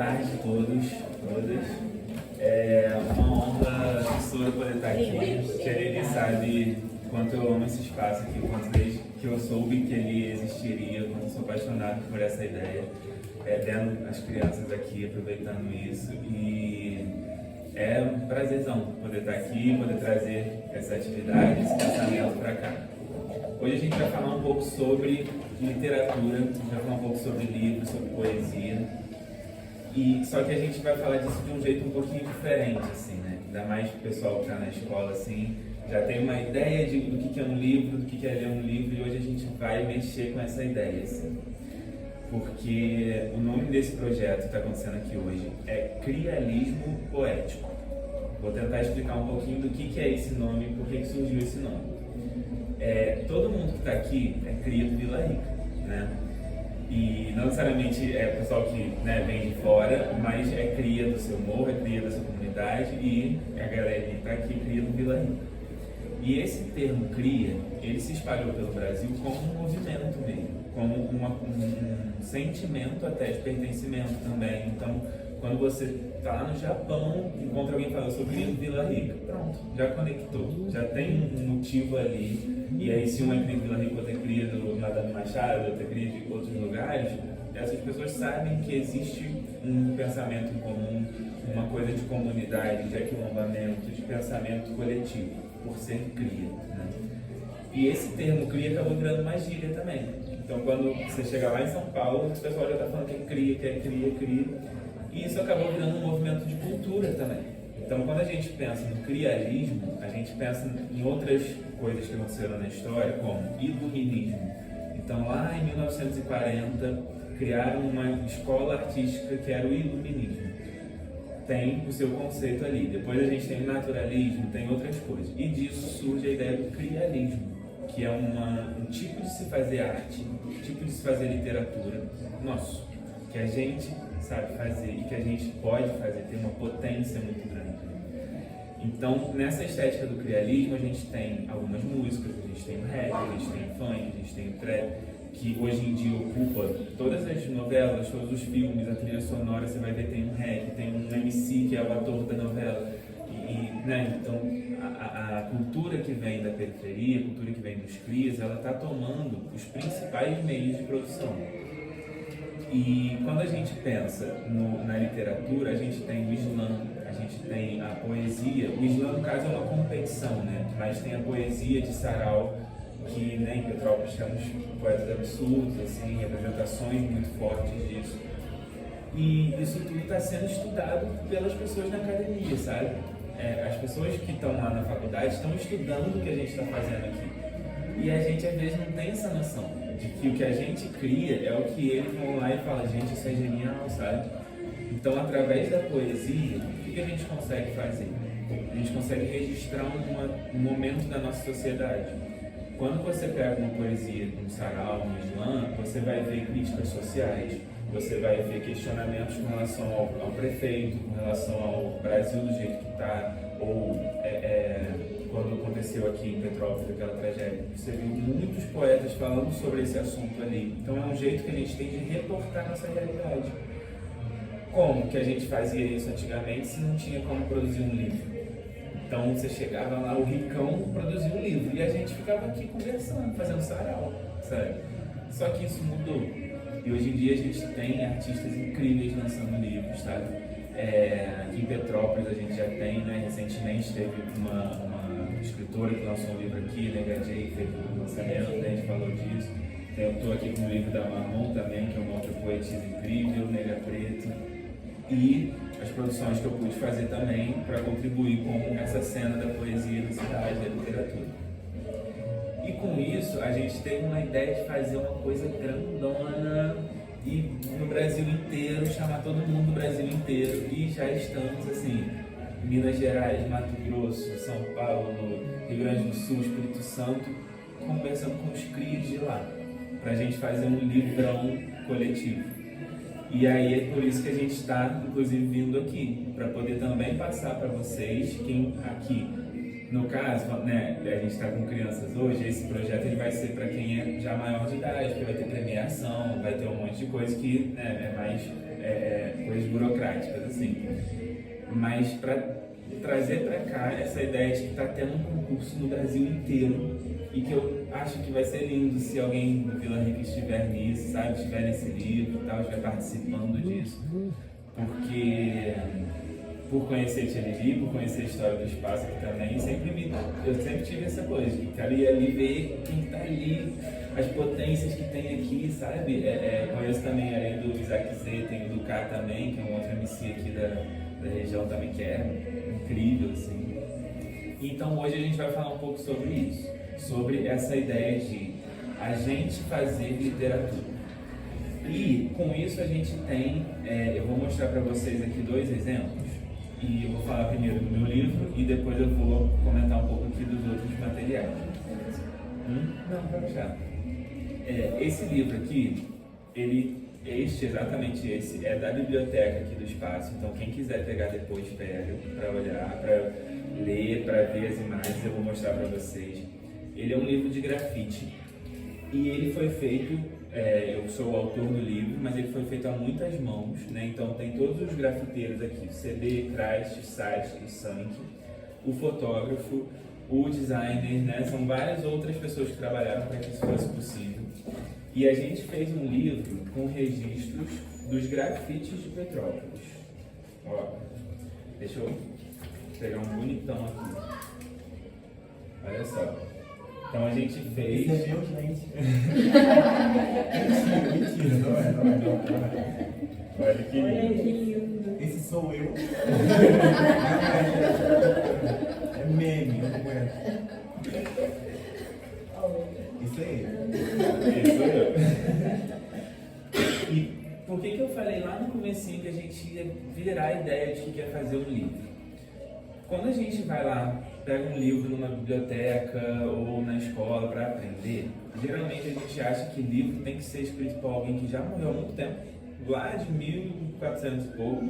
tarde a todos, todas. É uma honra absurda poder estar aqui. Que a Aline sabe quanto eu amo esse espaço aqui, quanto desde que eu soube que ele existiria, quanto eu sou apaixonado por essa ideia. Vendo as crianças aqui, aproveitando isso. E é um prazerzão poder estar aqui, poder trazer essa atividade, esse pensamento para cá. Hoje a gente vai falar um pouco sobre literatura, a gente vai falar um pouco sobre livros, sobre poesia. Só que a gente vai falar disso de um jeito um pouquinho diferente, assim, né? Ainda mais o pessoal que está na escola, assim, já tem uma ideia do que é um livro, do que é ler um livro, e hoje a gente vai mexer com essa ideia, assim. Porque o nome desse projeto que está acontecendo aqui hoje é Crialismo Poético. Vou tentar explicar um pouquinho do que é esse nome e por que surgiu esse nome. Todo mundo que está aqui é cria do Vila Rica, né? E não necessariamente é pessoal que, né, vem de fora, mas é cria do seu morro, é cria da sua comunidade, e a galera que está aqui cria do Vila Rica. E esse termo cria, ele se espalhou pelo Brasil como um movimento mesmo, como um sentimento até de pertencimento também. Então, quando você está lá no Japão, encontra alguém falando sobre o Vila Rica, pronto, já conectou, já tem um motivo ali. E aí, se uma é cria do Vila Rica, outra é cria do Madame Machado, outra é cria de outros lugares, essas pessoas sabem que existe um pensamento em comum, uma coisa de comunidade, de aquilombamento, de pensamento coletivo, por ser cria, né? E esse termo cria acabou virando uma gíria também. Então, quando você chega lá em São Paulo, o pessoal já está falando que é cria, que é cria, cria. E isso acabou virando um movimento de cultura também. Então, quando a gente pensa no crialismo, a gente pensa em outras coisas que aconteceram na história, como iluminismo. Então, lá em 1940, criaram uma escola artística que era o iluminismo. Tem o seu conceito ali. Depois a gente tem o naturalismo, tem outras coisas. E disso surge a ideia do crialismo, que é um tipo de se fazer arte, um tipo de se fazer literatura nosso, que a gente sabe fazer e que a gente pode fazer, tem uma potência muito grande. Então, nessa estética do crialismo, a gente tem algumas músicas, a gente tem o rap, a gente tem o funk, a gente tem o trap, que hoje em dia ocupa todas as novelas, todos os filmes, a trilha sonora, você vai ver, tem um rap, tem um MC que é o ator da novela. Né? Então, a cultura que vem da periferia, a cultura que vem dos crias, ela está tomando os principais meios de produção. E quando a gente pensa na literatura, a gente tem o Islã, a gente tem a poesia. O Islã, no caso, é uma competição, né? Mas tem a poesia de sarau, que, né, em Petrópolis temos poetas absurdos, assim, representações muito fortes disso. E isso tudo está sendo estudado pelas pessoas na academia, sabe? As pessoas que estão lá na faculdade estão estudando o que a gente está fazendo aqui. E a gente, às vezes, não tem essa noção de que o que a gente cria é o que eles vão lá e falam, gente, isso é genial, sabe? Então, através da poesia, o que a gente consegue fazer? A gente consegue registrar um momento da nossa sociedade. Quando você pega uma poesia, um sarau, um slam, você vai ver críticas sociais, você vai ver questionamentos com relação ao prefeito, com relação ao Brasil do jeito que está, ou quando aconteceu aqui em Petrópolis aquela tragédia, você viu muitos poetas falando sobre esse assunto ali. Então é um jeito que a gente tem de reportar nossa realidade. Como que a gente fazia isso antigamente se não tinha como produzir um livro? Então você chegava lá, o ricão produzia um livro e a gente ficava aqui conversando, fazendo sarau, sabe? Só que isso mudou. E hoje em dia a gente tem artistas incríveis lançando livros, sabe? Aqui em Petrópolis a gente já tem, né? Recentemente teve uma escritora que lançou um livro aqui, Nega J, fez o lançamento, né? A gente falou disso. Eu estou aqui com o livro da Marrom também, que é uma outra poetisa incrível, Nega Preto. E as produções que eu pude fazer também para contribuir com essa cena da poesia da cidade, da literatura. E com isso, a gente teve uma ideia de fazer uma coisa grandona e no Brasil inteiro, chamar todo mundo do Brasil inteiro. E já estamos, assim, Minas Gerais, Mato Grosso, São Paulo, Rio Grande do Sul, Espírito Santo, conversando com os crias de lá, para a gente fazer um livrão coletivo. E aí é por isso que a gente está, inclusive, vindo aqui, para poder também passar para vocês, quem aqui, no caso, né, a gente está com crianças hoje, esse projeto ele vai ser para quem é já maior de idade, porque vai ter premiação, vai ter um monte de coisa que, né, é mais coisas burocráticas, assim. Mas para trazer para cá essa ideia de que está tendo um concurso no Brasil inteiro e que eu acho que vai ser lindo se alguém do Vila Rica estiver nisso, sabe? Estiver nesse livro e tal, estiver participando disso. Porque por conhecer Tiriri, por conhecer a história do espaço aqui também, eu sempre tive essa coisa, de quero ir ali ver quem está ali, as potências que tem aqui, sabe? Conheço também, além do Isaac Z, tem o Ducá também, que é um outro MC aqui da região também, que é incrível, assim. Então hoje a gente vai falar um pouco sobre isso, sobre essa ideia de a gente fazer literatura. E com isso a gente tem, eu vou mostrar para vocês aqui 2 exemplos. E eu vou falar primeiro do meu livro e depois eu vou comentar um pouco aqui dos outros materiais. Não, vai deixar. Esse livro aqui, exatamente esse, é da biblioteca aqui do espaço. Então quem quiser pegar depois, pega para olhar, para ler, para ver as imagens, eu vou mostrar para vocês. Ele é um livro de grafite e ele foi feito... eu sou o autor do livro, mas ele foi feito a muitas mãos, né? Então tem todos os grafiteiros aqui, o CD, Christ, Site e Sank, o fotógrafo, o designer, né? São várias outras pessoas que trabalharam para que isso fosse possível. E a gente fez um livro com registros dos grafites de Petrópolis. Ó, deixa eu pegar um bonitão aqui. Olha só. Então a gente fez... Esse é meu, gente. Mentira, não é. Olha que lindo. Esse sou eu. É meme, eu não aguento. Isso aí. Esse sou eu. E por que eu falei lá no comecinho que a gente ia virar a ideia de que quer fazer um livro? Quando a gente vai lá, pega um livro numa biblioteca ou na escola para aprender, geralmente a gente acha que livro tem que ser escrito por alguém que já morreu há muito tempo, lá de 1400 e pouco,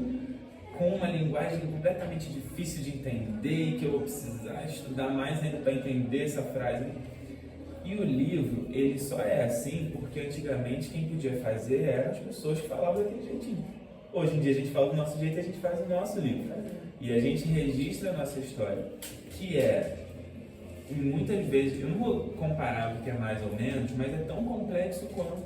com uma linguagem completamente difícil de entender, que eu vou precisar estudar mais ainda para entender essa frase. E o livro, ele só é assim porque antigamente quem podia fazer eram as pessoas que falavam daquele jeitinho. Hoje em dia a gente fala do nosso jeito e a gente faz o nosso livro. E a gente registra a nossa história, que muitas vezes, eu não vou comparar porque é mais ou menos, mas é tão complexo quanto.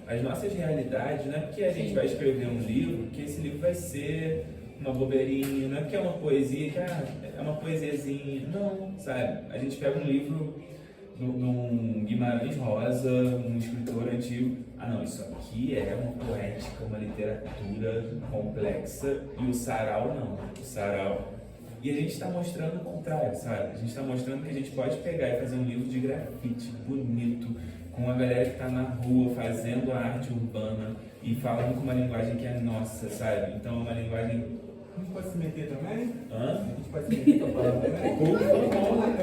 As nossas realidades, não é porque a gente vai escrever um livro que esse livro vai ser uma bobeirinha, não é porque é uma poesia que é uma poesiazinha, não, sabe? A gente pega um livro de um Guimarães Rosa, um escritor antigo, não, isso aqui é uma poética, uma literatura complexa, e o sarau não, o sarau... E a gente está mostrando o contrário, sabe? A gente está mostrando que a gente pode pegar e fazer um livro de grafite bonito, com a galera que está na rua fazendo a arte urbana e falando com uma linguagem que é nossa, sabe? Então é uma linguagem... A gente pode se meter também? Hã? A gente pode se meter com a palavra também? Por favor.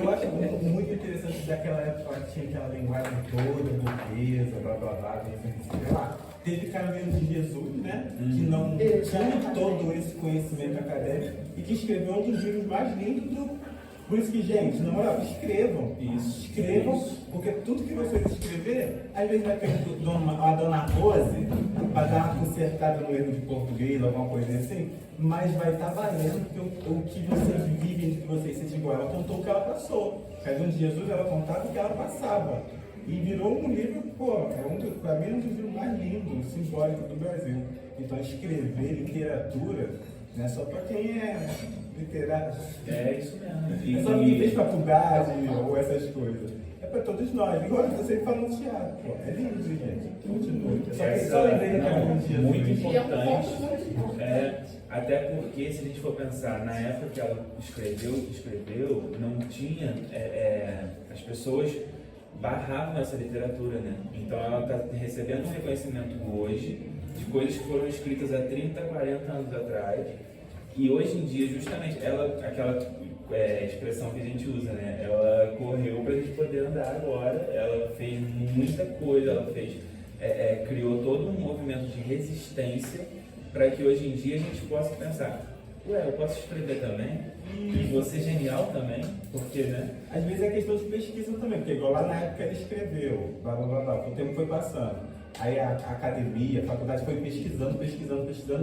Eu acho muito interessante daquela época que tinha aquela linguagem toda, burguesa, blá blá blá, sei lá. Teve Caminho de Jesus, né? Que não tinha todo esse conhecimento acadêmico e que escreveu um dos livros mais lindos do... Por isso que, gente, na moral, escrevam. Escrevam, porque tudo que vocês escrever, às vezes vai ter a dona Rose para dar uma consertada no erro de português, alguma coisa assim, mas vai estar valendo porque o que vocês vivem, o que vocês sentem igual. Ela contou o que ela passou. Caminho de Jesus, ela contava o que ela passava. E virou um livro, para mim, um dos livros mais lindos, simbólicos do Brasil. Então, escrever literatura não é só para quem é literário. É isso mesmo. É só quem fez faculdade ou essas coisas. É para todos nós. Igual você fala no teatro. Pô, é lindo, gente. Continue. Só lembrei que era um dia muito importante. Até porque, se a gente for pensar, na época que ela escreveu, não tinha... as pessoas barravam essa literatura, né? Então ela está recebendo um reconhecimento hoje de coisas que foram escritas há 30, 40 anos atrás, e hoje em dia, justamente, aquela expressão que a gente usa, né? Ela correu para a gente poder andar agora, ela fez muita coisa, ela criou todo um movimento de resistência para que hoje em dia a gente possa pensar, eu posso escrever também? E vou ser genial também? Porque, né? Às vezes é questão de pesquisa também, porque igual lá na época ele escreveu, blá blá blá blá, o tempo foi passando. Aí a academia, a faculdade foi pesquisando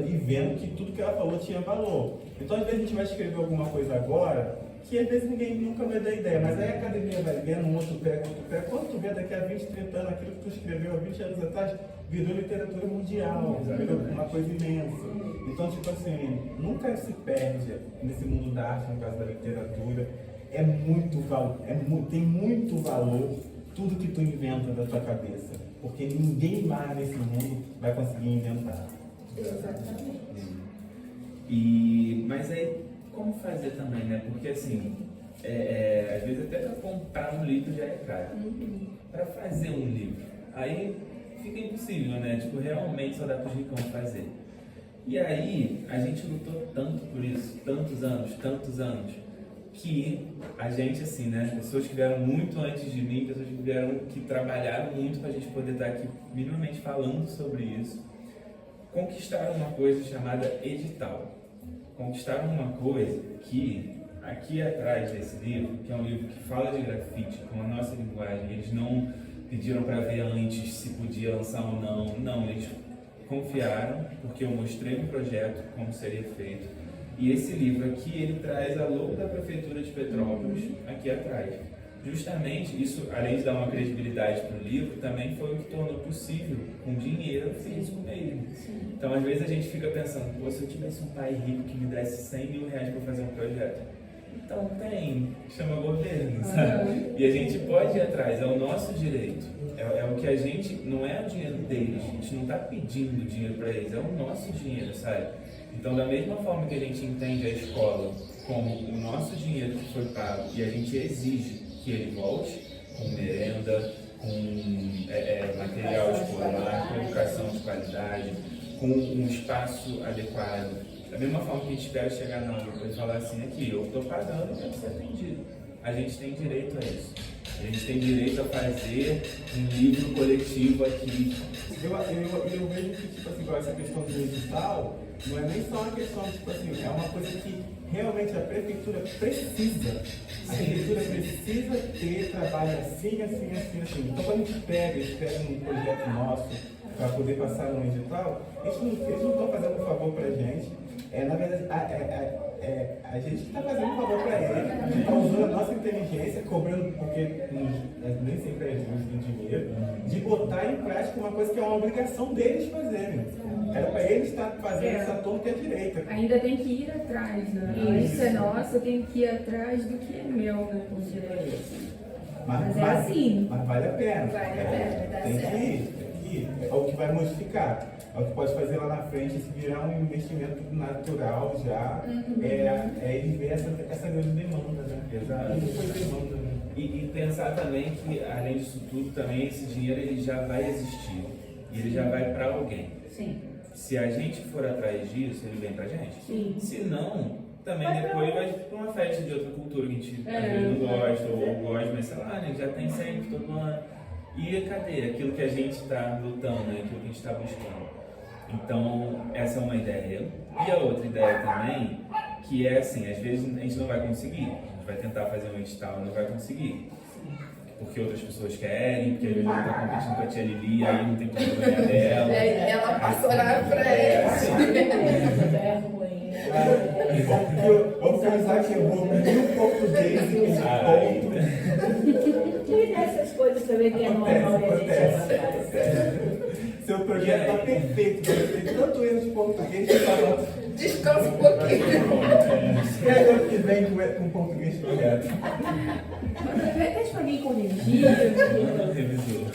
e vendo que tudo que ela falou tinha valor. Então, às vezes a gente vai escrever alguma coisa agora, que às vezes ninguém nunca vai dar ideia, mas aí a academia vai vendo um outro pé. Quando tu vê daqui a 20, 30 anos, aquilo que tu escreveu há 20 anos atrás, virou literatura mundial, virou uma coisa imensa. Então, tipo assim, nunca se perde nesse mundo da arte, no caso da literatura. É muito valor, tem muito valor tudo que tu inventa da tua cabeça, porque ninguém mais nesse mundo vai conseguir inventar. Exatamente. Mas aí, como fazer também, né? Porque assim, às vezes até para comprar um livro já é caro. Para fazer um livro, aí fica impossível, né? Tipo, realmente só dá para os ricos fazer. E aí, a gente lutou tanto por isso, tantos anos, que a gente, assim, né? Pessoas que vieram muito antes de mim, pessoas que trabalharam muito para a gente poder estar aqui minimamente falando sobre isso, conquistaram uma coisa chamada edital. Conquistaram uma coisa que, aqui atrás desse livro, que é um livro que fala de grafite com a nossa linguagem, eles não pediram para ver antes se podia lançar ou não, eles confiaram, porque eu mostrei um projeto, como seria feito, e esse livro aqui, ele traz a logo da Prefeitura de Petrópolis aqui atrás. Justamente, isso, além de dar uma credibilidade para o livro, também foi o que tornou possível com dinheiro físico mesmo. Então, às vezes a gente fica pensando, pô, se eu tivesse um pai rico que me desse 100 mil reais para fazer um projeto, então tem, chama governo, sabe? E a gente pode ir atrás, é o nosso direito, é o que a gente, não é o dinheiro deles, a gente não está pedindo dinheiro para eles, é o nosso dinheiro, sabe? Então, da mesma forma que a gente entende a escola como o nosso dinheiro que foi pago e a gente exige que ele volte com merenda, com material escolar, com educação de qualidade, com um espaço adequado. Da mesma forma que a gente espera chegar na luta e falar assim, aqui, eu estou pagando, eu quero ser atendido. A gente tem direito a isso. A gente tem direito a fazer um livro coletivo aqui. Eu vejo que, tipo assim, essa questão do edital, não é nem só uma questão, tipo assim, é uma coisa que realmente a prefeitura precisa. A prefeitura precisa ter trabalho assim. Então, quando a gente pega um projeto nosso para poder passar no edital, eles não estão fazendo um favor para a gente. Na verdade, a gente está fazendo um favor para eles, a gente está usando a nossa inteligência, cobrando, porque nem sempre é justo o dinheiro, de botar em prática uma coisa que é uma obrigação deles fazerem. Era para eles estar fazendo essa torta à direita. Ainda tem que ir atrás, né? Isso é nosso, tem que ir atrás do que é meu, né? Por direito. Mas é assim. Mas vale a pena. Vale a pena, dá tem certo. que ir. É o que vai modificar. É o que pode fazer lá na frente, se virar um investimento natural já, ele ver essa grande demanda, né? Exato. Isso foi demanda, né? E pensar também que, além disso tudo, também esse dinheiro ele já vai existir. E ele já vai para alguém. Sim. Se a gente for atrás disso, ele vem pra gente. Sim. Se não, também depois vai para uma festa de outra cultura que a gente às vezes não gosta, ou gosta, mas sei lá, né? Já tem sempre, todo ano. E cadê aquilo que a gente está lutando, né? Aquilo que a gente está buscando? Então, essa é uma ideia. E a outra ideia também, que é assim, às vezes a gente não vai conseguir. A gente vai tentar fazer um edital e não vai conseguir. Porque outras pessoas querem, porque às vezes ela está competindo com a tia Lili, aí não tem como ganhar dela. Ela passa horário pra ela. Vamos pensar que eu vou um português E nessas coisas também que é normal, acontece. Seu projeto está perfeito, você tem tanto erro de português que fala. Descansa um pouquinho. Escreve ano que vem com português correto. Repete pra mim corrigir. Revisor.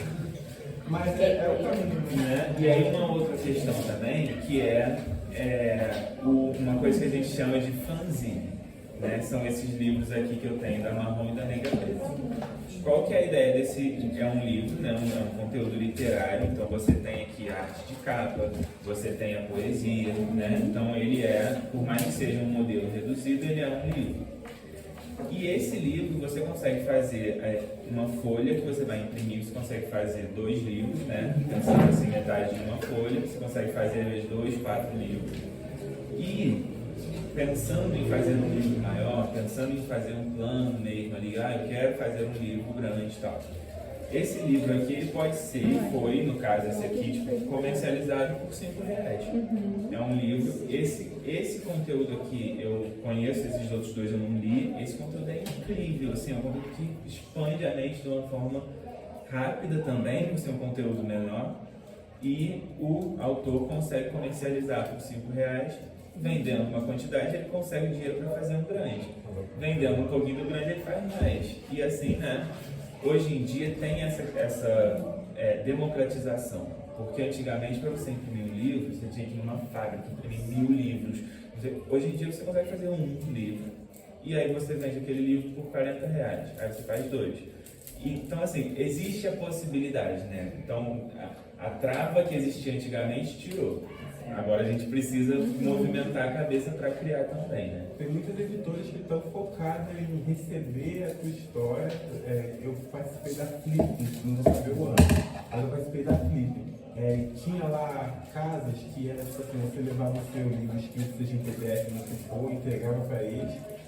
Mas é o caminho, Né? E aí uma outra questão também, que uma coisa que a gente chama de fanzine. Né? São esses livros aqui que eu tenho, da Marrom e da Negra Preta. Qual que é a ideia desse? É um livro, né? Um conteúdo literário, então você tem aqui a arte de capa, você tem a poesia, né? Então ele por mais que seja um modelo reduzido, ele é um livro. E esse livro você consegue fazer uma folha que você vai imprimir, você consegue fazer 2 livros, né? Pensando assim, metade de uma folha, você consegue fazer às vezes 2, 4 livros. E pensando em fazer um livro maior, pensando em fazer um plano mesmo ali, eu quero fazer um livro grande e tal. esse livro aqui ele pode ser, foi, no caso esse aqui, tipo, comercializado por R$5. É um livro, esse conteúdo aqui, eu conheço, esses outros dois eu não li, esse conteúdo é incrível, assim, é um conteúdo que expande a mente de uma forma rápida também, por ser um conteúdo menor, e o autor consegue comercializar por R$5, vendendo uma quantidade, ele consegue dinheiro para fazer um grande. Vendendo um pouquinho do grande, ele faz mais. E assim, né? Hoje em dia tem essa democratização. Porque antigamente, para você imprimir um livro, você tinha que ir numa fábrica, imprimir 1000 livros. Hoje em dia você consegue fazer um livro. E aí você vende aquele livro por R$40. Aí você faz 2. Então, assim, existe a possibilidade, né? Então, a trava que existia antigamente tirou. Agora a gente precisa movimentar a cabeça para criar também, né? Tem muitas editoras que estão focadas em receber a tua história. Eu participei da Flip, não vou saber o ano, mas eu participei da Flip. Tinha lá casas que era tipo assim, você levava o seu livro escrito, seja em PDF, no que for, entregava para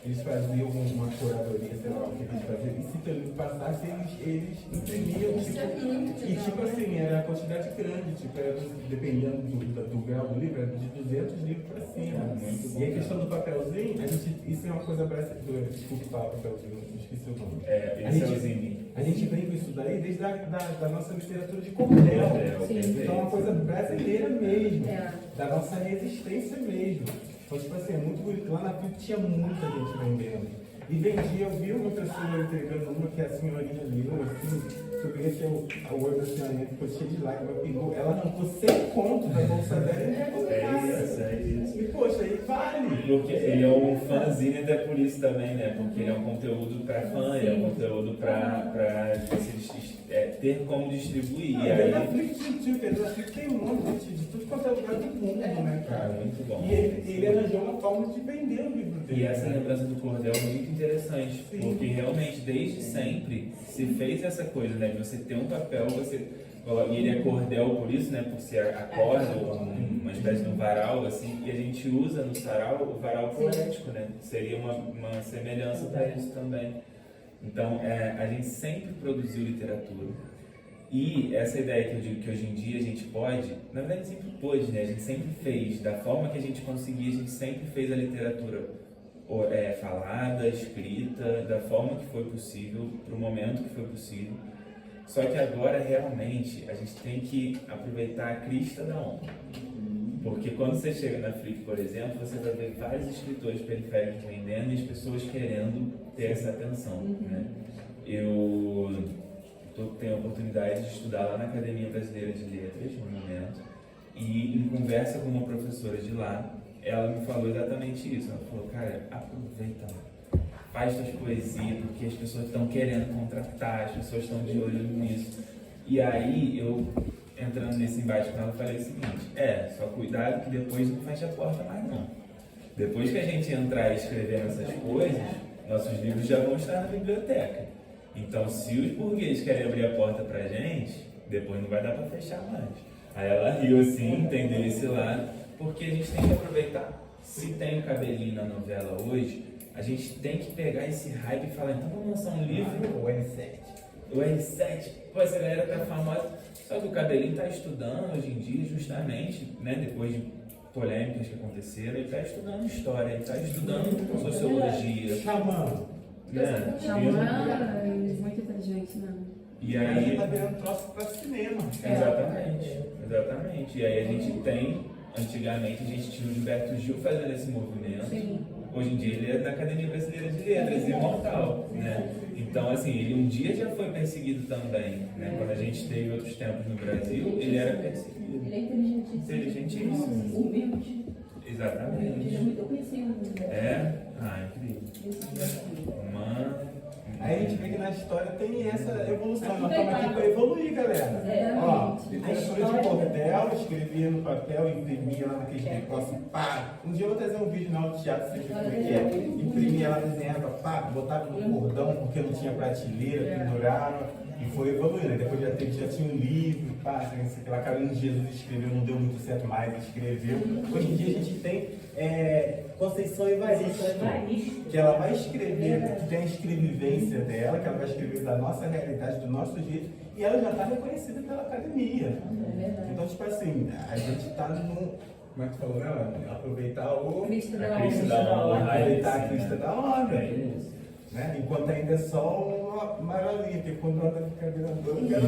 eles faziam uma curadoria, sei lá o que eles faziam, e se teu livro passasse, eles imprimiam, tipo assim, era a quantidade grande, tipo, era, dependendo do grau do livro, era de 200 livros para cima. E a questão do papelzinho, isso é uma coisa brasileira, desculpa falar papelzinho, esqueci o nome. A gente vem com isso daí desde da nossa literatura de cordel. Então é uma coisa brasileira mesmo, da nossa resistência mesmo. Então, tipo assim, é muito bonito. Lá na Flip tinha muita gente vendendo. E vendia, eu vi uma pessoa entregando uma que a senhorinha viu, assim, eu peguei o olho da senhorinha, ficou cheio de lágrimas, pegou, ela arrancou 100 contos da bolsa dela e entregou É isso. E poxa, aí vale. Porque ele é um fanzine, até por isso também, né? Porque ele é um conteúdo para fã, ele é um conteúdo para ter como distribuir. E aí... A Flip tem um monte de tudo quanto é lugar do mundo, né, cara? Muito bom. E ele arranjou uma forma de vender o livro dele. E essa lembrança do cordel é muito interessante, Sim. porque realmente, desde sempre, se fez essa coisa, né? De você ter um papel, e ele é cordel por isso, né? Por ser a corda, ou uma espécie de um varal, assim, e a gente usa no sarau o varal poético, né? Seria uma semelhança para isso também. Então, a gente sempre produziu literatura. E essa ideia que eu digo que hoje em dia a gente pode, na verdade a gente sempre pôde, né? A gente sempre fez, da forma que a gente conseguia, a gente sempre fez a literatura falada, escrita, da forma que foi possível, para o momento que foi possível. Só que agora realmente a gente tem que aproveitar a crista da onda. Porque quando você chega na Flip, por exemplo, você vai ver vários escritores periféricos vendendo e as pessoas querendo ter essa atenção, né? Eu tenho a oportunidade de estudar lá na Academia Brasileira de Letras, no momento, e em conversa com uma professora de lá, ela me falou exatamente isso. Ela falou, cara, aproveita, faz suas poesias, porque as pessoas estão querendo contratar, as pessoas estão de olho nisso. E aí, eu, entrando nesse embate com ela, falei o seguinte, só cuidado que depois não fecha a porta mais não. Depois que a gente entrar e escrever essas coisas, nossos livros já vão estar na biblioteca. Então, se os burgueses querem abrir a porta pra gente, depois não vai dar pra fechar mais. Aí ela riu assim, entendeu esse lado, porque a gente tem que aproveitar. Se tem o cabelinho na novela hoje, a gente tem que pegar esse hype e falar, então vamos lançar um livro. O N7. O N7, pô, essa galera tá famosa. Só que o cabelinho tá estudando hoje em dia, justamente, né, depois de polêmicas que aconteceram, ele tá estudando história, ele tá estudando sociologia. Xamã. Né? Muito inteligente, né? E aí, tá virando troço pra cinema. Exatamente. E aí a gente tem, antigamente a gente tinha o Gilberto Gil fazendo esse movimento. Sim. Hoje em dia ele é da Academia Brasileira de Letras, imortal, né? Então, assim, ele um dia já foi perseguido também, né? Quando a gente teve outros tempos no Brasil, ele era perseguido. Ele é inteligentíssimo. Inteligentíssimo. Humilde. Exatamente. Ele é muito conhecido. Incrível. Aí a gente vê que na história tem essa evolução. Nós estamos aqui para evoluir, galera. Ó, literatura de cordel, escrevia no papel, imprimia lá naquele negócio, pá. Um dia eu vou trazer um vídeo na aula de teatro, você vê como é que é. Imprimia lá, desenhava, pá, botava no cordão porque não tinha prateleira, pendurava. E foi evoluindo. Depois já tinha um livro, pá, sei lá, Carolina de Jesus escreveu, não deu muito certo mais, escreveu. Hoje em dia a gente tem. Conceição Evaristo, que ela vai escrever, que tem a escrevivência dela, que ela vai escrever da nossa realidade, do nosso jeito, e ela já está reconhecida pela academia. Então, tipo assim, a gente está no. Como é que falou, né? Aproveitar o. Cristo da honra. Aproveitar a crista da onda. Né? Enquanto ainda é só uma maravilha, porque quando ela fica virando, eu quero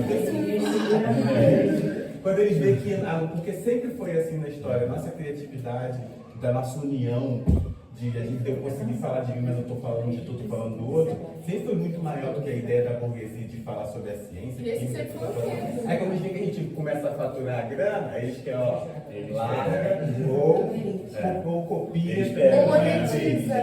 ver. Quando eles veem que. Porque sempre foi assim na história, a nossa criatividade, da nossa união, de a gente eu conseguir falar de mim, mas eu estou falando de tudo, falando do outro, sempre foi muito maior do que a ideia da burguesia de falar sobre a ciência. E esse sempre foi o mesmo. Aí quando a gente começa a faturar a grana, aí eles querem, ó, larga, ou copia. Monetiza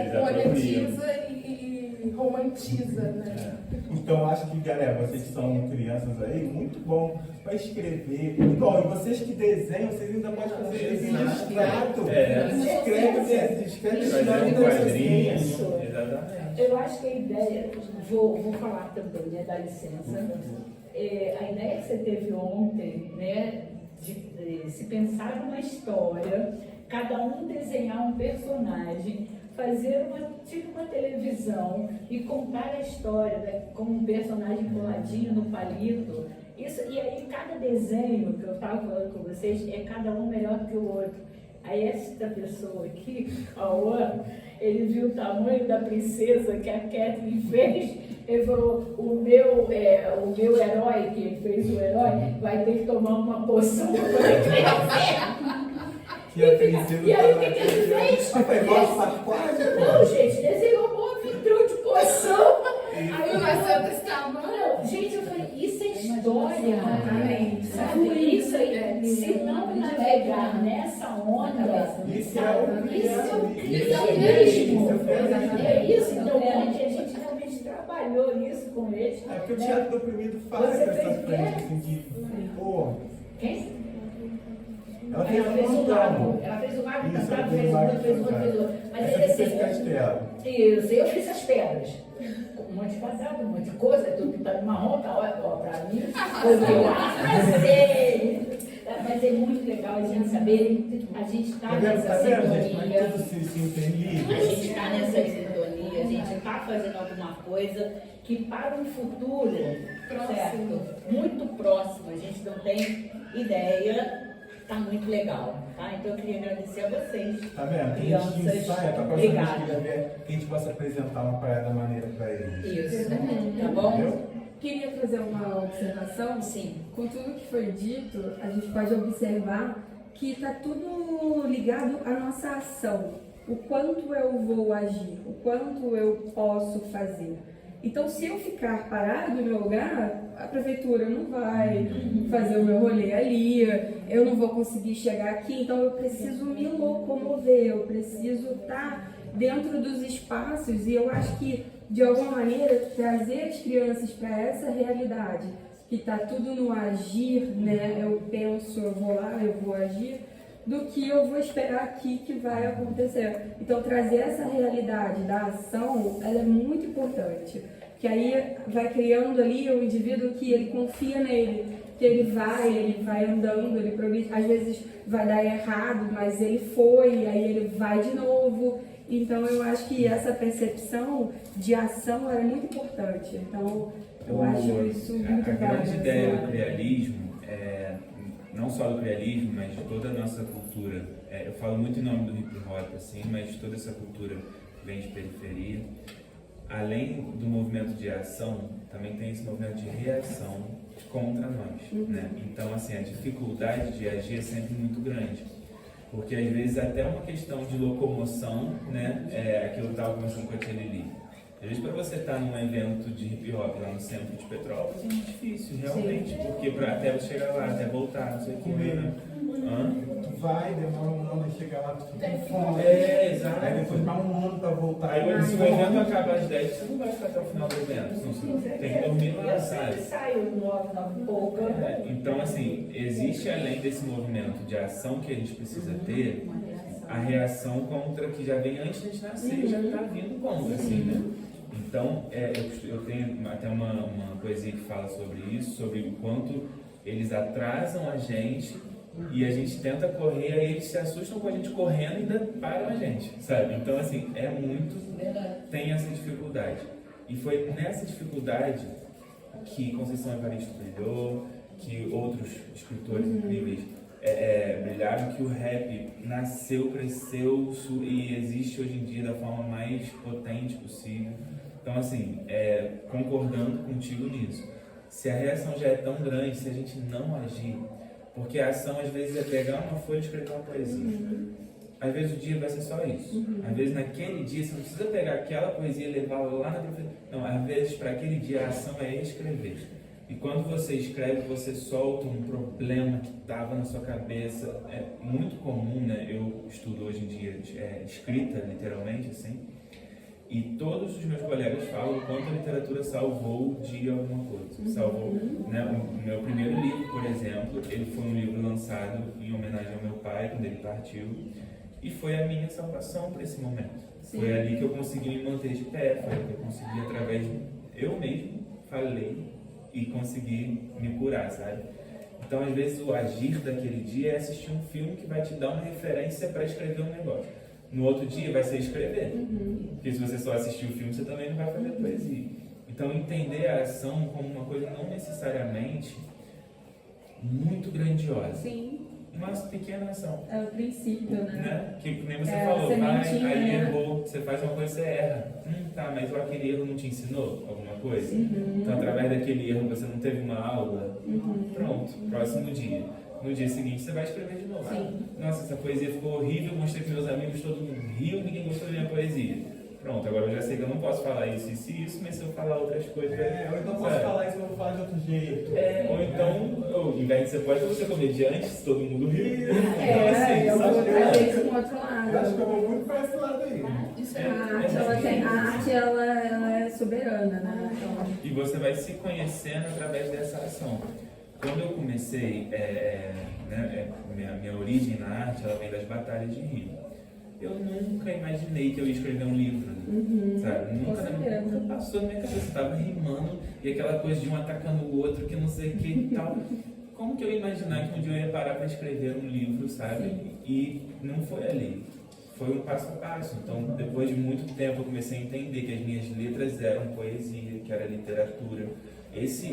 e romantiza, né? Então acho que, galera, vocês que são crianças aí, muito bom para escrever. Igual, e vocês que desenham, vocês ainda podem fazer desenho de extrato. Escreve história das quadrinhos. Isso. Exatamente. Eu acho que a ideia, vou falar também, né, dá licença. A ideia que você teve ontem, né, de se pensar numa história, cada um desenhar um personagem, fazer tipo uma televisão e contar a história, né, com um personagem coladinho no palito. Isso, e aí cada desenho que eu estava falando com vocês é cada um melhor que o outro. Aí esta pessoa aqui, Cauã, ele viu o tamanho da princesa que a Catherine fez, ele falou, o meu herói, que ele fez o herói, vai ter que tomar uma poção para poder crescer. E aí o que ele fez? Não, gente, desenhou um vitrão de poção. Aí Eu nasceu desse tamanho. não, gente, eu falei, isso é história. Sabe? Isso aí, se não navegar nessa onda, Isso é o cristianismo. É isso, então ontem a gente realmente trabalhou nisso com eles. É porque o teatro do oprimido faz Você essa fez o quê? frente, assim, de. Pô, Quem? ela Ela fez um o mago. Ela fez o mago Isso, encantado, ela fez o outro, fez o outro, fez o outro. Mas ele essa assim. castelo. Isso, eu fiz as pedras. Um monte de quadrado, um monte de coisa, tudo pintado marrom, tá, ó, pra mim, foi o que eu arrasei. Mas é muito legal a gente saber, a gente está Tá vendo, nessa gente? Mas sintonia. tudo se interliga. A gente está nessa sintonia, a gente está fazendo alguma coisa que para um futuro, certo? Muito próximo, a gente não tem ideia, está muito legal, tá? Então eu queria agradecer a vocês. Tá vendo? Que a gente ensaia pra próxima vez que ele vier, que a gente possa apresentar uma parada maneira pra eles. Isso, tá bom? Entendeu? Queria fazer uma observação. Sim. Com tudo que foi dito, a gente pode observar que está tudo ligado à nossa ação. O quanto eu vou agir, o quanto eu posso fazer. Então, se eu ficar parado no meu lugar, a prefeitura não vai fazer o meu rolê ali, eu não vou conseguir chegar aqui, então eu preciso me locomover, eu preciso estar dentro dos espaços, e eu acho que, de alguma maneira, trazer as crianças para essa realidade, que está tudo no agir, né? Eu penso, eu vou lá, eu vou agir, do que eu vou esperar aqui que vai acontecer. Então, trazer essa realidade da ação, ela é muito importante, que aí vai criando ali o indivíduo que ele confia nele, que ele vai andando, ele progride, às vezes vai dar errado, mas ele foi, aí ele vai de novo. Então, eu acho que essa percepção de ação é muito importante. Então, eu acho isso muito válido. A grande ideia do crialismo, não só do crialismo, mas de toda a nossa cultura, eu falo muito em nome do hip hop, assim, mas de toda essa cultura que vem de periferia, além do movimento de ação, também tem esse movimento de reação contra nós, né? Então, assim, a dificuldade de agir é sempre muito grande. Porque às vezes até uma questão de locomoção, né? Aquilo que eu estava conversando com a Tia Lili. Às vezes para você estar num evento de hip hop lá no centro de Petrópolis é muito difícil, realmente. Porque até você chegar lá, até voltar, não sei o que, né? Tu vai, demora um ano e chegar lá, tu fica com fome. Exato. Aí depois mais um ano pra voltar. Aí se o evento acabar às 10, você não vai ficar até o final do evento. Você tem que dormir lá, sabe? Eu saio 9 e pouca. Então, assim, existe além desse movimento de ação que a gente precisa ter, a reação contra que já vem antes de a gente nascer e já está vindo contra, assim, né? Então, eu tenho até uma poesia que fala sobre isso, sobre o quanto eles atrasam a gente E a gente tenta correr, aí eles se assustam com a gente correndo e ainda param a gente, sabe? Então, assim, é muito... tem essa dificuldade. E foi nessa dificuldade que Conceição Evaristo brilhou, que outros escritores incríveis brilharam, que o rap nasceu, cresceu e existe hoje em dia da forma mais potente possível. Então, assim, concordando contigo nisso. Se a reação já é tão grande, se a gente não agir, porque a ação às vezes é pegar uma folha e escrever uma poesia. Às vezes o dia vai ser só isso. Às vezes naquele dia você não precisa pegar aquela poesia e levá-la lá na professora. Não, às vezes para aquele dia a ação é escrever. E quando você escreve, você solta um problema que estava na sua cabeça. É muito comum, né? Eu estudo hoje em dia escrita, literalmente, assim. E todos os meus colegas falam o quanto a literatura salvou o dia alguma coisa. Salvou, né? O meu primeiro livro, por exemplo, ele foi um livro lançado em homenagem ao meu pai, quando ele partiu. E foi a minha salvação para esse momento. Sim. Foi ali que eu consegui me manter de pé, foi ali que eu consegui, através de eu mesmo, falei e consegui me curar, sabe? Então, às vezes, o agir daquele dia é assistir um filme que vai te dar uma referência para escrever um negócio. No outro dia vai ser escrever. Porque se você só assistir o filme, você também não vai fazer poesia. Então, entender a ação como uma coisa não necessariamente muito grandiosa. Sim. Uma pequena ação. É o princípio, né? Que nem você falou, aí errou, você faz uma coisa e você erra. Tá, mas aquele erro não te ensinou alguma coisa? Então, através daquele erro, você não teve uma aula? Pronto, próximo dia. No dia seguinte, você vai escrever de novo. Nossa, essa poesia ficou horrível, mostrei para meus amigos, todo mundo riu, ninguém gostou da minha poesia. Pronto, agora eu já sei que eu não posso falar isso e isso, mas se eu falar outras coisas... eu não posso falar isso, eu vou falar de outro jeito. Ou então, em vez de ser poeta, você comediante, se todo mundo ri. Eu vou trazer isso com outro lado. Eu acho que eu vou muito para esse lado aí. A arte, ela é soberana, né? Então... E você vai se conhecendo através dessa ação. Quando eu comecei, minha origem na arte, ela vem das batalhas de rima. Eu nunca imaginei que eu ia escrever um livro, sabe? Nunca passou na minha cabeça. Eu estava rimando e aquela coisa de um atacando o outro, que não sei o que e tal. Como que eu ia imaginar que um dia eu ia parar para escrever um livro, sabe? E não foi ali. Foi um passo a passo. Então, depois de muito tempo, eu comecei a entender que as minhas letras eram poesia, que era literatura. Esse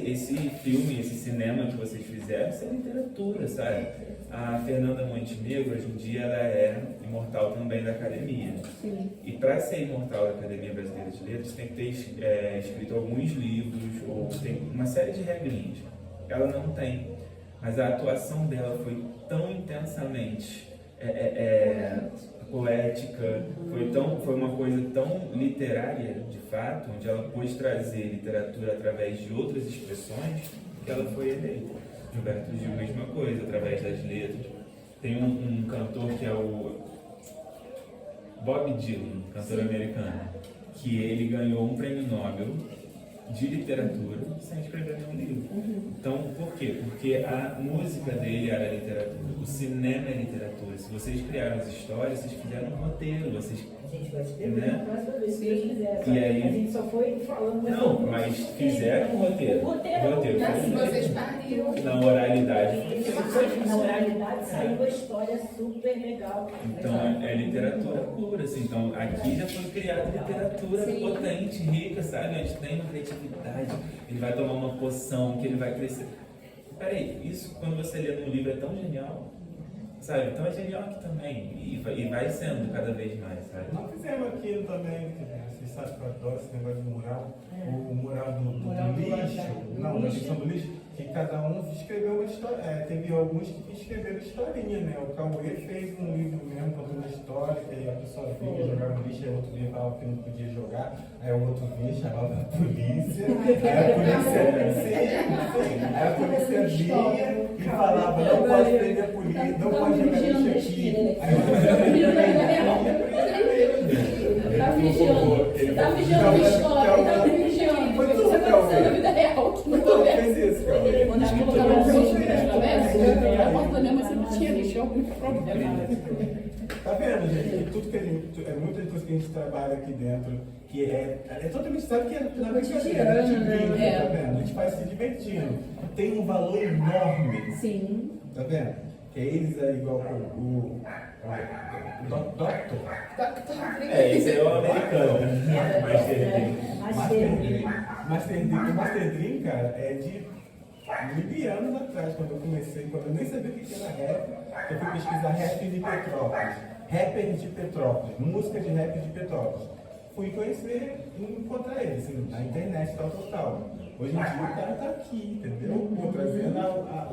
filme, esse cinema que vocês fizeram, isso é literatura, sabe? A Fernanda Montenegro, hoje em dia, ela é imortal também da Academia. Sim. E para ser imortal da Academia Brasileira de Letras, tem que ter escrito alguns livros, ou tem uma série de regrinhas. Ela não tem. Mas a atuação dela foi tão intensamente poética, foi uma coisa tão literária, de fato, onde ela pôde trazer literatura através de outras expressões, que ela foi eleita. Gilberto Gil, mesma coisa, através das letras. Tem um cantor que é o Bob Dylan, cantor americano, que ele ganhou um prêmio Nobel de literatura sem escrever nenhum livro. Então, por quê? Porque a música dele era literatura, o cinema é literatura. Se vocês criaram as histórias, vocês fizeram um roteiro, vocês... A gente vai escrever na próxima vez que eles quiserem. E aí... A gente só foi falando... Não, mas fizeram um roteiro. O roteiro. Vocês pariram. Na oralidade. Na oralidade saiu a história super legal. Então é literatura pura, assim. Então aqui já foi criada literatura potente, rica, sabe? A gente tem uma criatividade. Ele vai tomar uma poção, que ele vai crescer. Peraí, isso quando você lê num livro é tão genial, sabe? Então é genial aqui também. E vai sendo cada vez mais, sabe? Nós fizemos aquilo também, vocês sabem que eu adoro esse negócio de mural. O mural do lixo, não, da questão do lixo, que cada um escreveu uma história. Teve alguns que escreveram historinha, né? O Cauê fez um livro mesmo contando uma história, que aí a pessoa vinha jogar no lixo, aí o outro vinha falava que não podia jogar, aí o outro vinha chamava a polícia, aí a polícia vinha e falava, não pode prender a polícia, não pode jogar lixo aqui. Tá vigiando a história, tá vigiando. O que você tá fazendo na vida real? Que não tô vendo. Fez isso, Cauê. Quando a gente colocava no lixo, tá vendo? Eu abandonei, mas você não tinha lixo, é muito problema. Tá vendo, gente? Tudo que a gente, muita coisa que a gente trabalha aqui dentro, que é totalmente, sabe que é na brincadeira, a gente brinca, tá vendo? A gente faz se divertindo. Tem um valor enorme. Sim. Tá vendo? que eles é igual o Doctor. Esse é o americano. Master Dream. Master Dream, cara, é de mil anos atrás, quando eu comecei, quando eu nem sabia o que era rap, eu fui pesquisar rap de Petrópolis, rapper de Petrópolis, música de rap de Petrópolis. Fui conhecer e encontrar ele, assim, na internet, tal. Hoje em dia o cara tá aqui, entendeu? Trazendo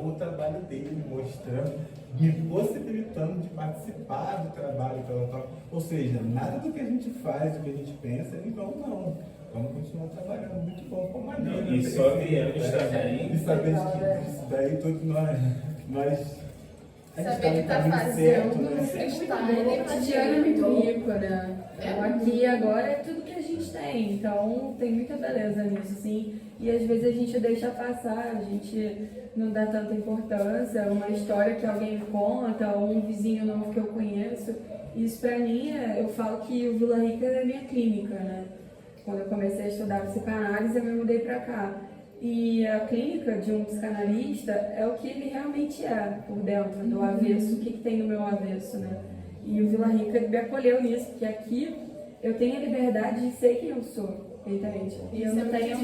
o trabalho dele, mostrando, me possibilitando de participar do trabalho, tal. Ou seja, nada do que a gente faz, do que a gente pensa, é em vão, não. Vamos continuar trabalhando muito bom com a maneira. E só viemos também. E saber disso daí tudo nós Saber que tá fazendo, O cotidiano é muito rico, né? Então, aqui agora é tudo que a gente tem, então tem muita beleza nisso, assim. E às vezes a gente deixa passar, a gente não dá tanta importância, uma história que alguém conta, ou um vizinho novo que eu conheço. Isso pra mim, eu falo que o Vila Rica é minha clínica, né? Quando eu comecei a estudar psicanálise, eu me mudei pra cá. E a clínica de um psicanalista é o que ele realmente é, por dentro do avesso, o que tem no meu avesso, né? E o Vila Rica me acolheu nisso, porque aqui eu tenho a liberdade de ser quem eu sou, entende? E eu não tenho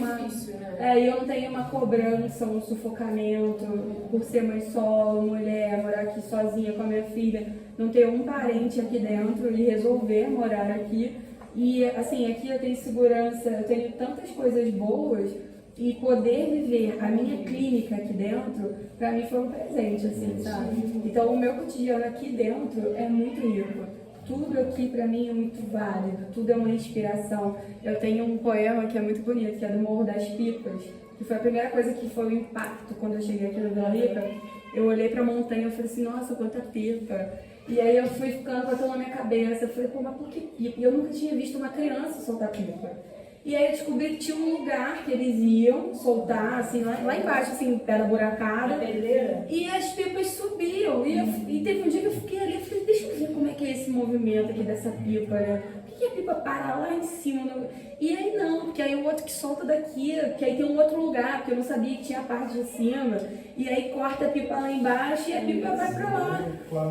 eu não tenho uma cobrança, um sufocamento por ser mãe solo, mulher, morar aqui sozinha com a minha filha, não ter um parente aqui dentro e resolver morar aqui. E assim, aqui eu tenho segurança, eu tenho tantas coisas boas. E poder viver a minha clínica aqui dentro, pra mim foi um presente, assim, sabe? Então o meu cotidiano aqui dentro é muito rico. Tudo aqui pra mim é muito válido, tudo é uma inspiração. Eu tenho um poema que é muito bonito, que é do Morro das Pipas, que foi a primeira coisa que foi o impacto quando eu cheguei aqui no Vila Rica. Eu olhei pra montanha e falei assim, nossa, quanta pipa. E aí eu fui ficando com aquilo na minha cabeça, eu falei, pô, mas por que pipa? E eu nunca tinha visto uma criança soltar pipa. E aí eu descobri que tinha um lugar que eles iam soltar, assim, lá embaixo, assim, pé da buracada. E as pipas subiam. E teve um dia que eu fiquei ali, eu falei, deixa eu ver como é que é esse movimento aqui dessa pipa, né? Por que a pipa para lá em cima? E aí não, porque aí o outro que solta daqui, que aí tem um outro lugar, porque eu não sabia que tinha a parte de cima. E aí corta a pipa lá embaixo e a pipa vai pra lá.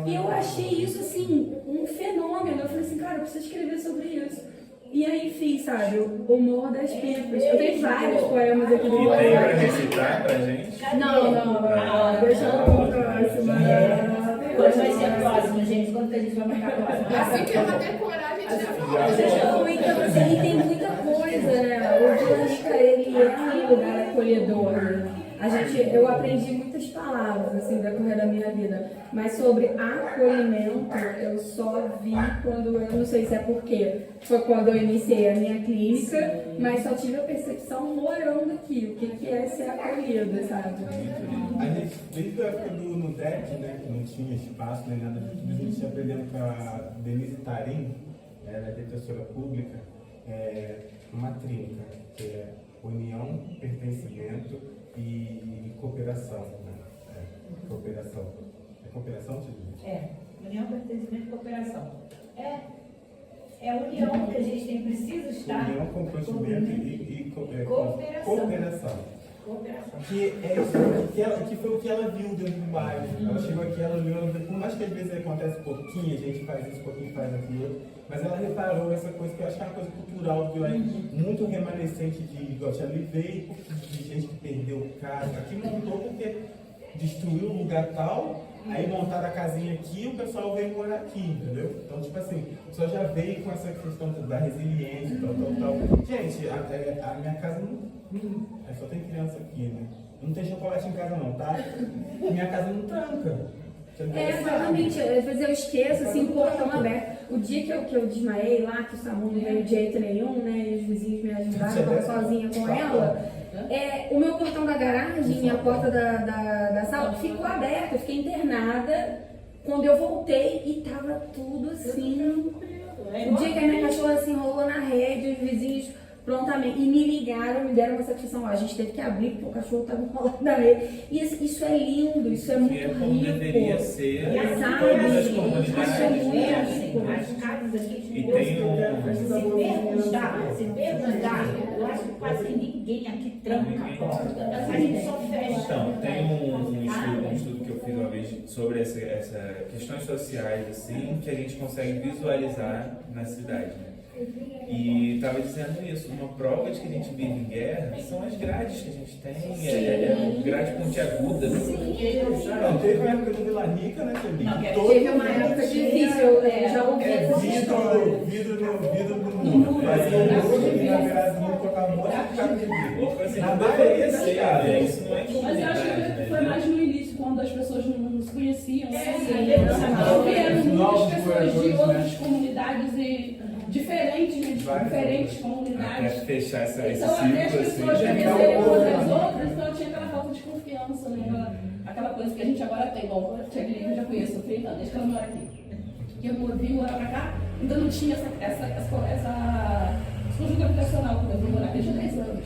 E eu achei isso, assim, um fenômeno. Eu falei assim, cara, eu preciso escrever sobre isso. E aí fiz, sabe, o Morro das Pipas. Eu tenho vários poemas aqui do E Morro tem das pra Pipas. recitar pra gente? Não, deixa eu próxima. Hoje vai ser a próxima, gente. Quando que a gente vai marcar a próxima? Assim que ela decorar, a gente já fala. Então, assim, tem muita coisa, né? O Vila Rica, ele é um lugar acolhedor, né? Eu aprendi muitas palavras, assim, decorrer da minha vida, mas sobre acolhimento eu só vi quando, eu não sei se é porque foi quando eu iniciei a minha clínica, mas só tive a percepção morando aqui, o que é ser acolhida, sabe? A gente, desde a época do Nudec, né, que não tinha espaço nem nada, a gente ia aprendendo com a Denise Tarim, ela é defensora pública, uma trinca, que é união, pertencimento e cooperação, né? Cooperação. É cooperação, Tio? União, pertencimento e cooperação. É a união que a gente precisa estar. União, comprometimento e cooperação. Cooperação. Que é isso, que foi o que ela viu dentro do bairro. Ela chegou aqui, ela olhou, por mais que às vezes acontece pouquinho, a gente faz isso, pouquinho faz aquilo, mas ela reparou essa coisa que eu acho que é uma coisa cultural, que é muito remanescente de eu levei de gente que perdeu casa. Aqui montou porque destruiu um lugar tal, aí montaram a casinha aqui e o pessoal veio morar aqui, entendeu? Então, tipo assim, o pessoal já veio com essa questão da resiliência, tal. Gente, a minha casa só tem criança aqui, né? Não tem chocolate em casa não, tá? Minha casa não tranca. Exatamente, às vezes eu esqueço, assim, o portão aberto. O dia que eu desmaiei lá, que o SAMU não veio de jeito nenhum, né, e os vizinhos me ajudaram, eu estava sozinha com ela, o meu portão da garagem e a porta da sala ficou aberta, eu fiquei internada. Quando eu voltei e tava tudo assim. O dia que a minha cachorra se enrolou na rede, os vizinhos prontamente, e me ligaram, me deram uma satisfação, a gente teve que abrir porque o cachorro estava enrolado na rede. E isso é lindo, isso é muito rico. Como deveria ser, sabe? todas as Isso é comunidades. muito assim, as casas aqui, E tem se perguntar, eu acho que quase ninguém aqui tranca a porta. A gente só fecha. Então, tem um estudo que eu fiz uma vez sobre essa questões sociais, assim, que a gente consegue visualizar na cidade, né? E estava dizendo isso, uma prova de que a gente vive em guerra são as grades que a gente tem, grade pontiaguda. Não, teve uma época do Vila Rica, né, Teve uma época difícil, eu já ouvi essa história. vidro no muro. E na verdade do muro colocava um monte de cara de vidro. Assim, Na não maioria deveria das ser, casas. né? Isso não é Mas eu comunidade, acho que né? foi mais no início, quando as pessoas não se conheciam. Vieram Vieram novos muitas pessoas de moradores, outras né? comunidades e diferentes, né? Diferentes Até comunidades. fechar esse Então, até as ciclo, pessoas assim. conheceram umas das outras, então tinha aquela falta de confiança, né? Aquela coisa que a gente agora tem. Bom, eu já conheço, 30 anos, desde que ela mora aqui. Que eu vim morar pra cá, ainda não tinha essa conjunta habitacional quando eu vim morar aqui, eu tinha 10 anos.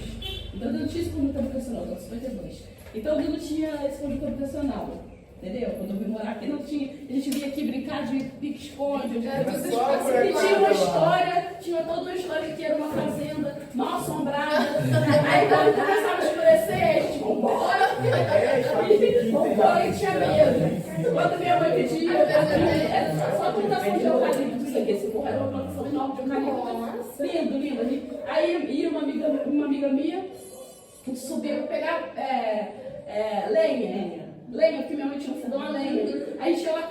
Então eu não tinha esse conjunto habitacional, eu tô 52. Então eu não tinha esse conjunto habitacional. Entendeu? Quando eu vim morar aqui, não tinha. A gente vinha aqui brincar de pique-esconde. E tinha uma história, tinha toda uma história que era uma fazenda mal assombrada. Aí quando começava a escurecer, a gente vambora. Vambora e tinha medo. Quando minha mãe pedia, era só plantação de eucalipto, isso aqui. Esse porra era uma plantação enorme de eucalipto. Lindo, lindo. Aí ia uma amiga minha subia pra pegar lenha, porque minha mãe tinha um fogão a lenha. Aí a gente ia lá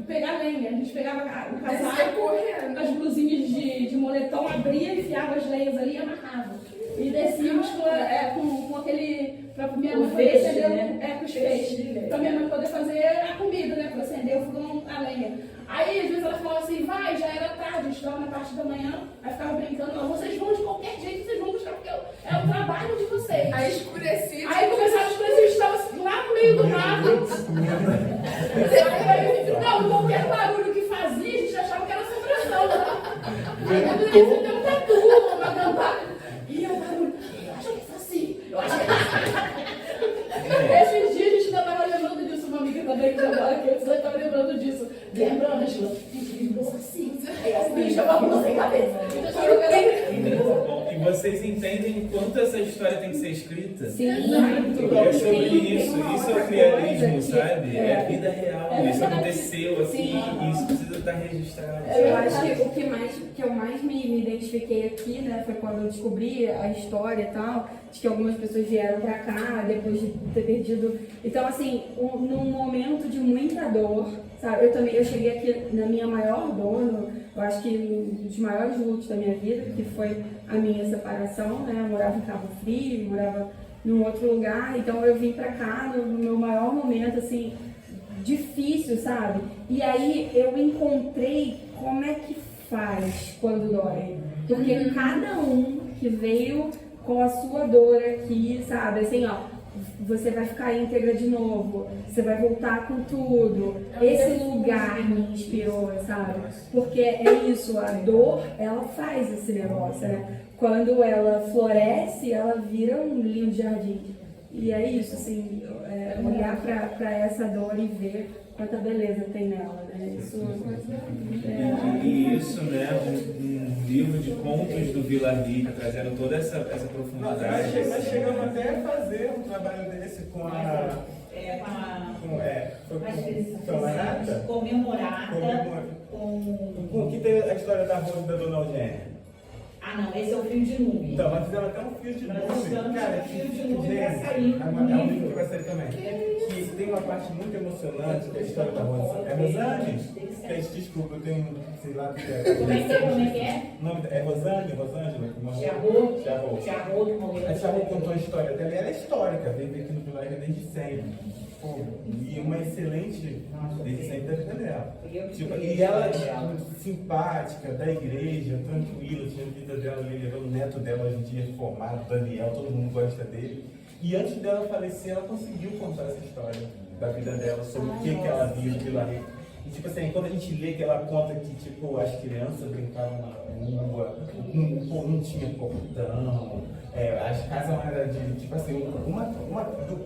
pegar lenha. A gente pegava o casaco, as blusinhas de moletom, abria, enfiava as lenhas ali e amarrava. E descíamos com aquele. Pra minha mãe poder acender com os peixes. Pra minha mãe poder fazer a comida, né? Pra acender o fogão a lenha. Aí às vezes ela falava assim, vai, já era tarde, a gente estava na parte da manhã, aí ficava brincando, não, vocês vão de qualquer jeito, vocês vão buscar, porque é o trabalho de vocês. Aí escurecia. Aí começava a escurecer, a gente estava lá no meio do mato. Não, qualquer barulho que fazia, a gente achava que era assombração. Aí quando ele acendeu um tatu, uma gambá. E o barulho, eu acho que é assim, eu acho que é. Esses dias a gente ainda estava lembrando disso, uma amiga também que trabalha aqui, eu estava lembrando disso. Lembrando, a gente vive assim. Aí as bichas vão sem cabeça. E vocês entendem quanto essa história tem que ser escrita? Sim, É sobre isso é o crianismo, sabe? É a vida real, É isso verdade. aconteceu assim, Sim. e isso precisa estar registrado. Eu acho que o que eu mais me identifiquei aqui, né, foi quando eu descobri a história e tal, de que algumas pessoas vieram pra cá depois de ter perdido. Então, assim, num momento de muita dor, sabe? Eu cheguei aqui na minha maior dor, eu acho que um dos maiores lutos da minha vida, que foi a minha separação, né? Eu morava em Cabo Frio, morava num outro lugar, então eu vim pra cá no meu maior momento, assim, difícil, sabe? E aí eu encontrei como é que faz quando dói. Porque cada um que veio com a sua dor aqui, sabe? Assim, ó, você vai ficar íntegra de novo, você vai voltar com tudo. Esse lugar me inspirou, sabe? Porque é isso, a dor, ela faz esse negócio, né? Quando ela floresce, ela vira um lindo jardim. E é isso, assim, olhar pra essa dor e ver quanta beleza tem nela, né? Isso E isso, né, um livro de contos do Vila Rica, trazendo toda essa profundidade. Nós chegamos até a fazer um trabalho desse com a. Foi uma data? Comemorada com... Que tem a história da Rose da Dona Eugênia. Ah, não, esse é o Fio de Nuvem. Então, nós fizemos até um fio de nuvem. Cara, esse fio de nuvem vai sair. É um livro que vai sair também. Que tem uma parte muito emocionante, que é a história da Rose. É Rosane? Desculpa, eu tenho, sei lá o que é. Como é que é? O nome é Rosângela, que morreu. Tiarro, que morreu. A Tiarro contou a história dela, e ela é histórica, veio aqui no Vila Rica desde sempre. E uma excelente desde sempre da vida dela. E ela, simpática, da igreja, tranquila, tinha a vida dela ali, levando o neto dela hoje em dia formado, Daniel, todo mundo gosta dele. E antes dela falecer, ela conseguiu contar essa história da vida dela, sobre o que ela viu de lá. E tipo assim, quando a gente lê que ela conta que tipo, as crianças brincavam na rua, não tinha portão, as casas eram de, tipo assim,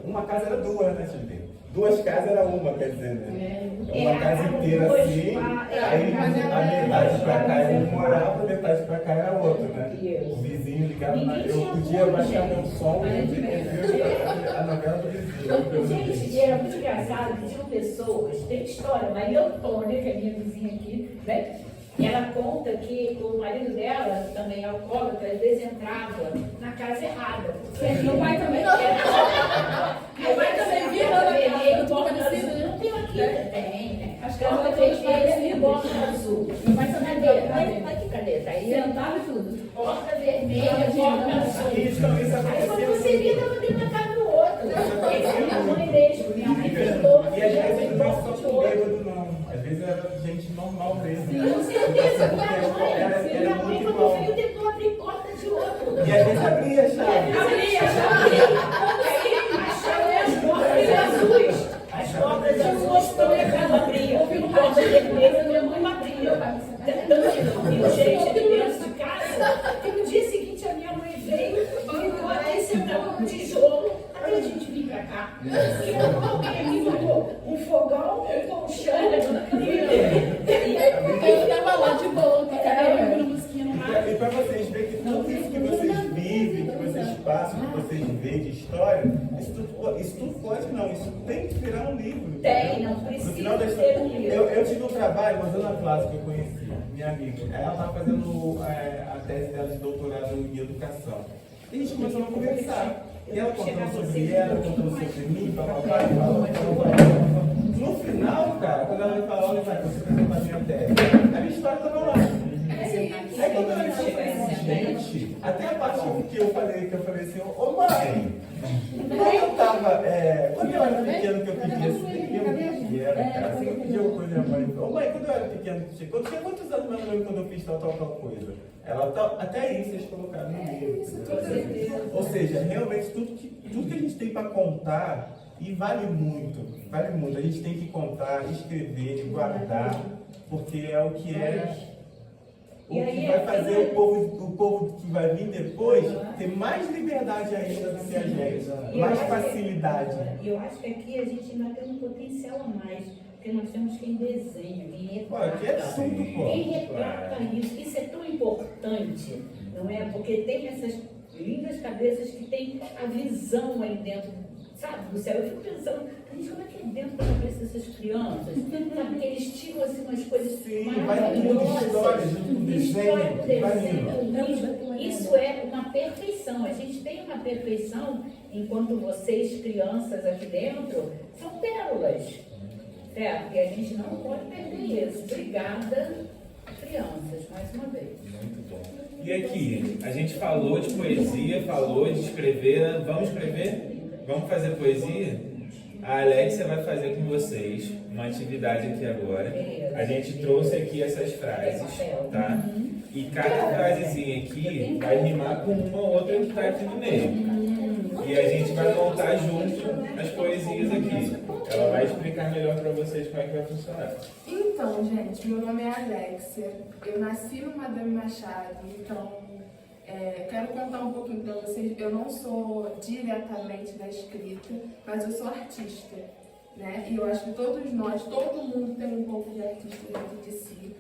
uma casa era duas, né, Tilde? Duas casas era uma, quer dizer, né? Uma casa inteira assim, aí a metade pra cá eu morava, a metade pra cá era outra, né? O vizinho ligava, eu podia baixar meu som e ver a novela do vizinho. Gente, e era muito engraçado que tinham pessoas, tem história, Maria Antônia, que é minha vizinha aqui, né? Ela conta que o marido dela, também alcoólatra, às vezes entrava na casa errada. Meu pai também. Meu pai também via na casa, porta parecida. Não tem aqui, tem. As Porta casas todas vermelha e parecidas. porta azul. Meu pai também via. Olha que caneta. Aí Sentava e tudo. porta vermelha, porta azul. Isso Aí quando acontecia você via, estava dentro da casa do outro. Essa é minha mãe mesmo. Minha mãe pintou. E às vezes não só com bêbado, não. Às vezes era gente normal mesmo. Com certeza, Era minha mãe, muito quando bom. veio, tentou abrir porta de outro. E às vezes abria a chave. As portas azuis. As portas azuis estão errado, abriam. Ouvindo porta vermelha, minha mãe não abria. Tentando gente de dentro de casa. E no dia seguinte a minha mãe veio e ficou até sentado no tijolo até a gente vir pra cá. E alguém me botou um fogão, um colchão. Eu tava lá de boa, ouvindo musiquinha no rádio. E para vocês verem que tudo isso que vocês vivem, que vocês passam, que vocês veem de história, isso tudo pode não, isso tem que virar um livro. Tem, não No precisa final da ter história, um livro. eu tive um trabalho, uma Ana Flávia que eu conheci, minha amiga. Ela estava fazendo a tese dela de doutorado em educação. E a gente começou a conversar. E ela contando sobre ela, contando sobre mim, papai. No final, cara, quando ela me falou, olha, vai, você apresentar a minha tese, a minha história estava lá. Aí quando ela disse, gente, até a parte que eu falei assim, ô mãe, quando eu era pequeno que eu pedia assim, eu era, cara, assim, eu pedia uma coisa, minha mãe, ô mãe, quando eu era pequeno, quando tinha quantos anos mais ou menos quando eu fiz tal coisa? Ela, até isso eles colocaram no livro. Ou seja, realmente tudo que a gente tem para contar, e vale muito, a gente tem que contar, escrever, guardar, porque é o que vai fazer o povo que vai vir depois ter mais liberdade ainda do que a gente, mais facilidade. Eu acho que aqui a gente ainda tem um potencial a mais, porque nós temos quem desenha, quem retrata. Olha, que é tudo, pô. Quem retrata isso, isso é tão importante, não é? Porque tem essas lindas cabeças que têm a visão aí dentro, sabe, do céu. Eu fico pensando, gente, como é que é dentro da cabeça dessas crianças? Sabe, que eles tiram assim umas coisas Sim, vai tudo, maravilhosas. história, junto com desenho, vai indo. Isso é uma perfeição. A gente tem uma perfeição enquanto vocês, crianças aqui dentro, são pérolas. Certo? E a gente não pode perder isso. Obrigada, crianças, mais uma vez. Muito bom. E aqui, a gente falou de poesia, falou de escrever. Vamos escrever? Vamos fazer poesia? A Alexia vai fazer com vocês uma atividade aqui agora. A gente trouxe aqui essas frases, tá? E cada frasezinha aqui vai rimar com uma ou outra que está aqui no meio. E a gente vai montar junto as poesias aqui. Ela vai explicar melhor para vocês como é que vai funcionar. Então, gente, meu nome é Alexia. Eu nasci no Madame Machado, então quero contar um pouquinho para vocês. Eu não sou diretamente da escrita, mas eu sou artista, né? E eu acho que todos nós, todo mundo tem um pouco de artista dentro de si.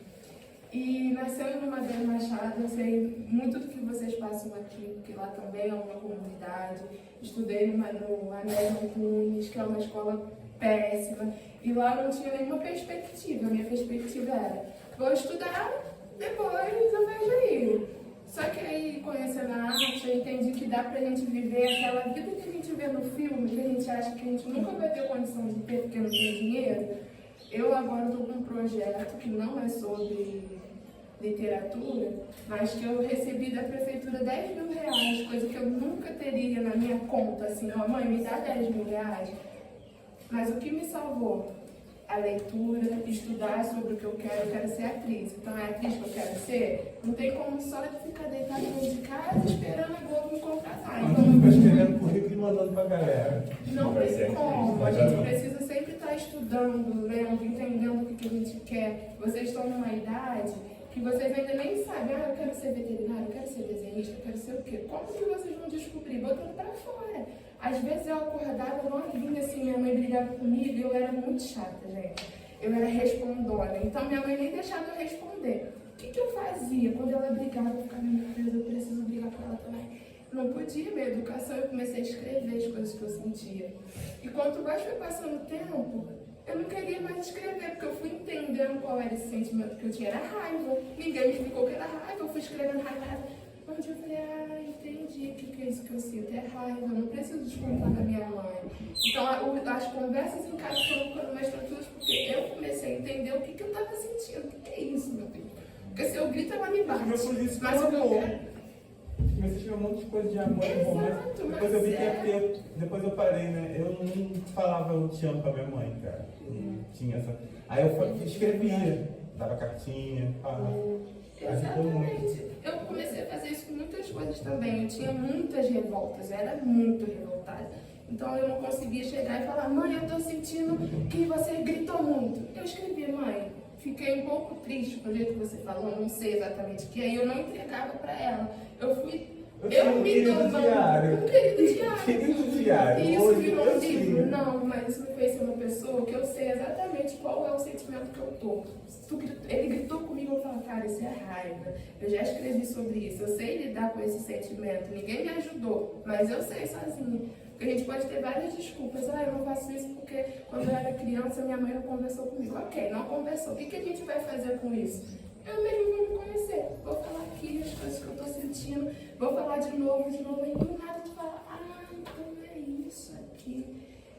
E nascendo no Madame Machado, eu sei muito do que vocês passam aqui, porque lá também é uma comunidade. Estudei no Anésio Antunes, que é uma escola péssima, e lá eu não tinha nenhuma perspectiva. A minha perspectiva era, vou estudar, depois eu vejo aí. Só que aí, conhecendo a arte, eu entendi que dá pra gente viver aquela vida que a gente vê no filme, que a gente acha que a gente nunca vai ter condição de ter porque não tem dinheiro. Eu agora estou com um projeto que não é sobre literatura, mas que eu recebi da prefeitura 10 mil reais, coisa que eu nunca teria na minha conta, assim, ó, mãe, me dá 10 mil reais. Mas o que me salvou? A leitura, estudar sobre o que eu quero ser atriz. Então, é a atriz que eu quero ser, não tem como só ficar deitada dentro de casa esperando a Globo me contratar. Então, não fica escrevendo currículo e mandando pra galera. Não tem como. A gente precisa sempre estar estudando, lendo, entendendo o que a gente quer. Vocês estão numa idade que vocês ainda nem sabem, eu quero ser veterinário, eu quero ser desenhista, eu quero ser o quê? Como que vocês vão descobrir? Botando pra fora. Às vezes eu acordava novinha, assim, minha mãe brigava comigo e eu era muito chata, gente. Eu era respondona, então minha mãe nem deixava eu responder. O que eu fazia? Quando ela brigava, eu ficava, meu Deus, eu preciso brigar com ela também. Não podia, minha educação, eu comecei a escrever as coisas que eu sentia. E quanto mais foi passando o tempo, eu não queria mais escrever, porque eu fui entendendo qual era esse sentimento que eu tinha. Era raiva. Ninguém me explicou que era raiva, eu fui escrevendo raiva. Um dia eu falei, entendi o que é isso que eu sinto, é raiva, eu não preciso descontar da minha mãe. Então, as conversas em casa foram ficando mais tranquilas, porque eu comecei a entender o que eu estava sentindo. O que é isso, meu Deus? Porque se eu grito, ela me bate. Mas o que eu quero... Comecei a tiver um monte de coisa de amor e romance. Depois eu vi que é porque depois eu parei, né? Eu não falava eu te amo pra minha mãe, cara. Tinha essa. Aí eu escrevia, dava cartinha, falava. Exatamente. Eu comecei a fazer isso com muitas coisas também. Eu tinha muitas revoltas, eu era muito revoltada. Então eu não conseguia chegar e falar, mãe, eu tô sentindo que você gritou muito. Eu escrevi, mãe, fiquei um pouco triste com o jeito que você falou, não sei exatamente o que. Aí eu não entregava pra ela. Eu me dou um querido diário. E isso virou um livro? Não, mas isso me fez ser uma pessoa que eu sei exatamente qual é o sentimento que eu tô. Ele gritou comigo, eu falo, cara, isso é raiva. Eu já escrevi sobre isso, eu sei lidar com esse sentimento. Ninguém me ajudou, mas eu sei sozinha. Porque a gente pode ter várias desculpas. Eu não faço isso porque quando eu era criança minha mãe não conversou comigo. Ok, não conversou. O que a gente vai fazer com isso? Eu mesmo vou me conhecer. Vou falar aqui as coisas que eu estou sentindo. Vou falar de novo. E do nada tu fala, então é isso aqui.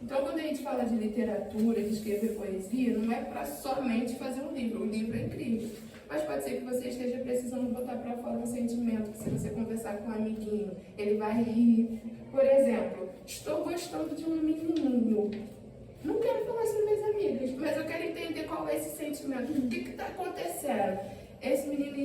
Então, quando a gente fala de literatura, de escrever poesia, não é para somente fazer um livro. O livro é incrível. Mas pode ser que você esteja precisando botar para fora um sentimento, que se você conversar com um amiguinho, ele vai rir. Por exemplo, estou gostando de um menininho. Não quero falar sobre minhas amigas, mas eu quero entender qual é esse sentimento. O que está acontecendo? Esse menininho,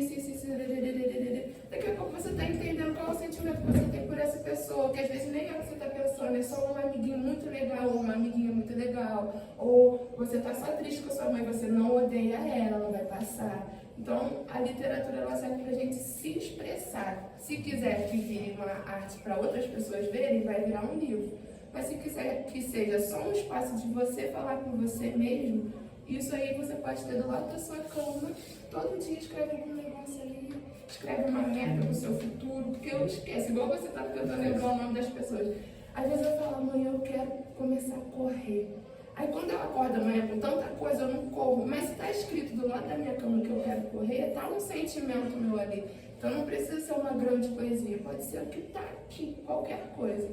daqui a pouco você está entendendo qual é o sentimento que você tem por essa pessoa, que às vezes nem é o que você está pensando, é só um amiguinho muito legal, ou uma amiguinha muito legal, ou você está só triste com a sua mãe, você não odeia ela, ela vai passar. Então, a literatura ela serve para a gente se expressar. Se quiser que vire uma arte para outras pessoas verem, vai virar um livro. Mas se quiser que seja só um espaço de você falar com você mesmo, isso aí você pode ter do lado da sua cama. Todo dia escreve algum negócio ali, escreve uma meta pro seu futuro, porque eu esqueço, igual você está tentando lembrar o nome das pessoas. Às vezes eu falo, amanhã eu quero começar a correr. Aí quando eu acordo amanhã com tanta coisa, eu não corro. Mas se está escrito do lado da minha cama que eu quero correr, está um sentimento meu ali. Então não precisa ser uma grande poesia, pode ser o que está aqui, qualquer coisa.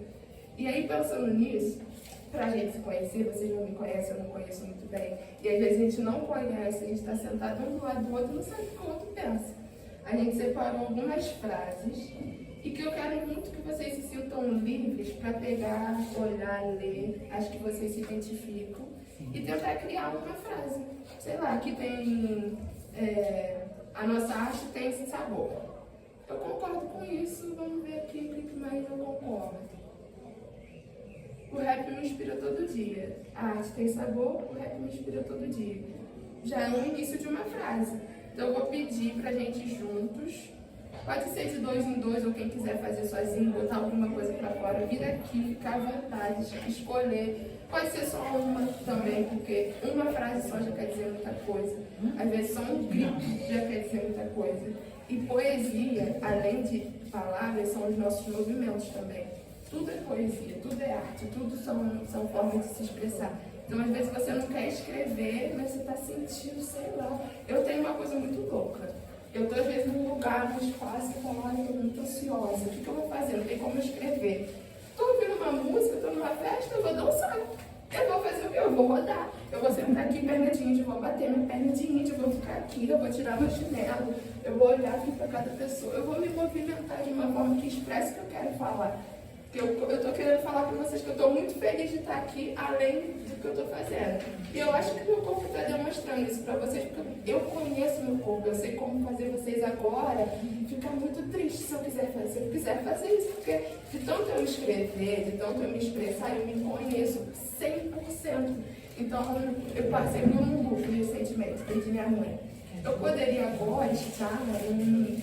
E aí, pensando nisso, pra gente se conhecer, vocês não me conhecem, eu não conheço muito bem, e às vezes a gente não conhece, a gente está sentado um do lado do outro, não sabe o que o outro pensa. A gente separou algumas frases e que eu quero muito que vocês se sintam livres para pegar, olhar, ler, acho que vocês se identificam e tentar criar uma frase. Sei lá, aqui tem a nossa arte tem esse sabor. Eu concordo com isso, vamos ver aqui o que mais eu concordo. O rap me inspira todo dia. A arte tem sabor, o rap me inspira todo dia. Já é o início de uma frase. Então eu vou pedir pra gente juntos. Pode ser de 2 em 2, ou quem quiser fazer sozinho, botar alguma coisa pra fora, vir aqui, ficar à vontade, escolher. Pode ser só uma também, porque uma frase só já quer dizer muita coisa. Às vezes só um grito já quer dizer muita coisa. E poesia, além de palavras, são os nossos movimentos também. Tudo é poesia, tudo é arte, tudo são formas de se expressar. Então, às vezes, você não quer escrever, mas você está sentindo, sei lá. Eu tenho uma coisa muito louca. Eu estou, às vezes, num lugar, num espaço, e falo, estou muito ansiosa. O que eu vou fazer? Não tem como escrever. Estou ouvindo uma música, estou numa festa, eu vou dançar. Eu vou fazer o quê? Eu vou rodar. Eu vou sentar aqui, perna de índio, vou bater minha perna de índio, eu vou ficar aqui, eu vou tirar meu chinelo, eu vou olhar aqui para cada pessoa. Eu vou me movimentar de uma forma que expresse o que eu quero falar. Eu estou querendo falar para vocês que eu estou muito feliz de estar aqui, além do que eu estou fazendo. E eu acho que meu corpo está demonstrando isso para vocês, porque eu conheço meu corpo, eu sei como fazer vocês agora ficar muito triste se eu quiser fazer isso, porque de tanto eu escrever, de tanto eu me expressar, eu me conheço 100%. Então, eu passei por um luto recentemente, perdi minha mãe. Eu poderia gostar, assim,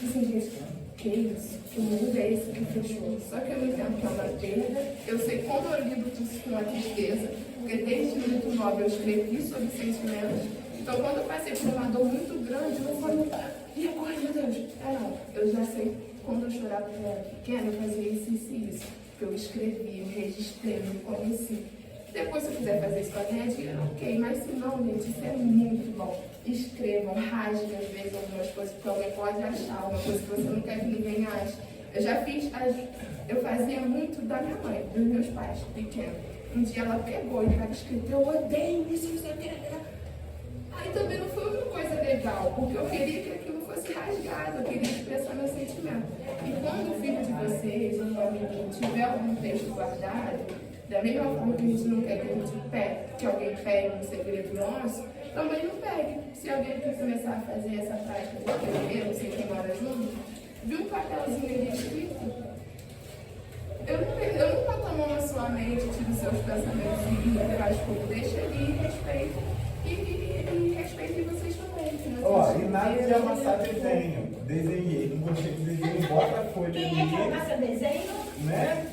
gente, que isso? Que mundo é esse que fechou? Só que eu não entendo que é uma perda. Eu sei como eu lido com uma tristeza, porque desde muito nova eu escrevi sobre sentimentos. Então, quando eu passei por uma dor muito grande, eu falei, e agora, meu Deus? Não, eu já sei, quando eu chorava quando eu era pequena, eu fazia isso. Eu escrevi, eu registrei, eu me conheci. Depois, se eu quiser fazer isso com a minha ok, mas se não, gente, isso é muito bom. Escrevam, rasguem às vezes algumas coisas que alguém pode achar, uma coisa que você não quer que ninguém ache. Eu já fiz, eu fazia muito da minha mãe, dos meus pais, pequeno. Um dia ela pegou e estava escrito, eu odeio isso, não sei o que. Aí também não foi uma coisa legal, porque eu queria que aquilo fosse rasgado, eu queria expressar meu sentimento. E quando o filho de vocês, o família, tiver algum texto guardado, da mesma forma que a gente não quer que a gente pegue, que alguém pegue um segredo nosso, também não pegue. Se alguém quer começar a fazer essa prática de escrever, não sei quem mora junto, viu um papelzinho ali escrito? Eu não boto a mão na sua mente, tiro seus pensamentos e rascunho, deixa ali, respeita. E respeite vocês também. Ó, e nada de amassar desenho. Desenhei, não gostei de desenho, bota a folha Quem é que amassa desenho? né?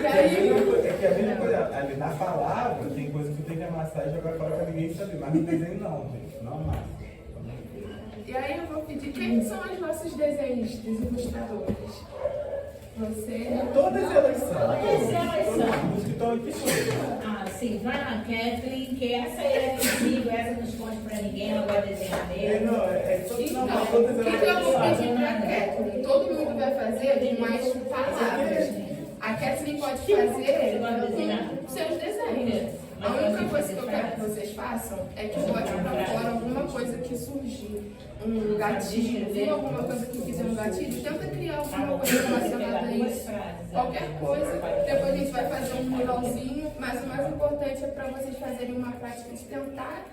E aí, É que a mesma coisa, ali na palavra tem coisa que tu tem que amassar e jogar fora pra ninguém saber. Mas no desenho não, gente. Não amassa. e aí eu vou pedir, quem são as nossas desenhistas, ilustradores? Você... Todas elas são. Todas elas são. Os que estão aqui são. Ah, sim, vai lá, Kathleen, que essa é comigo, essa não esconde pra ninguém, ela vai desenhar mesmo. Não, Então, não, todas o que eu vou elas pedir pra Kathleen? Todo mundo vai fazer com mais palavras. A Kathleen pode fazer com seus desenhos. A única coisa que eu quero que vocês façam é que botem pra fora alguma coisa que surgir. Um gatilho, viu alguma coisa que fizer um gatilho, tenta criar alguma coisa relacionada a isso. Qualquer coisa. Depois a gente vai fazer um muralzinho, mas o mais importante é para vocês fazerem uma prática de tentar,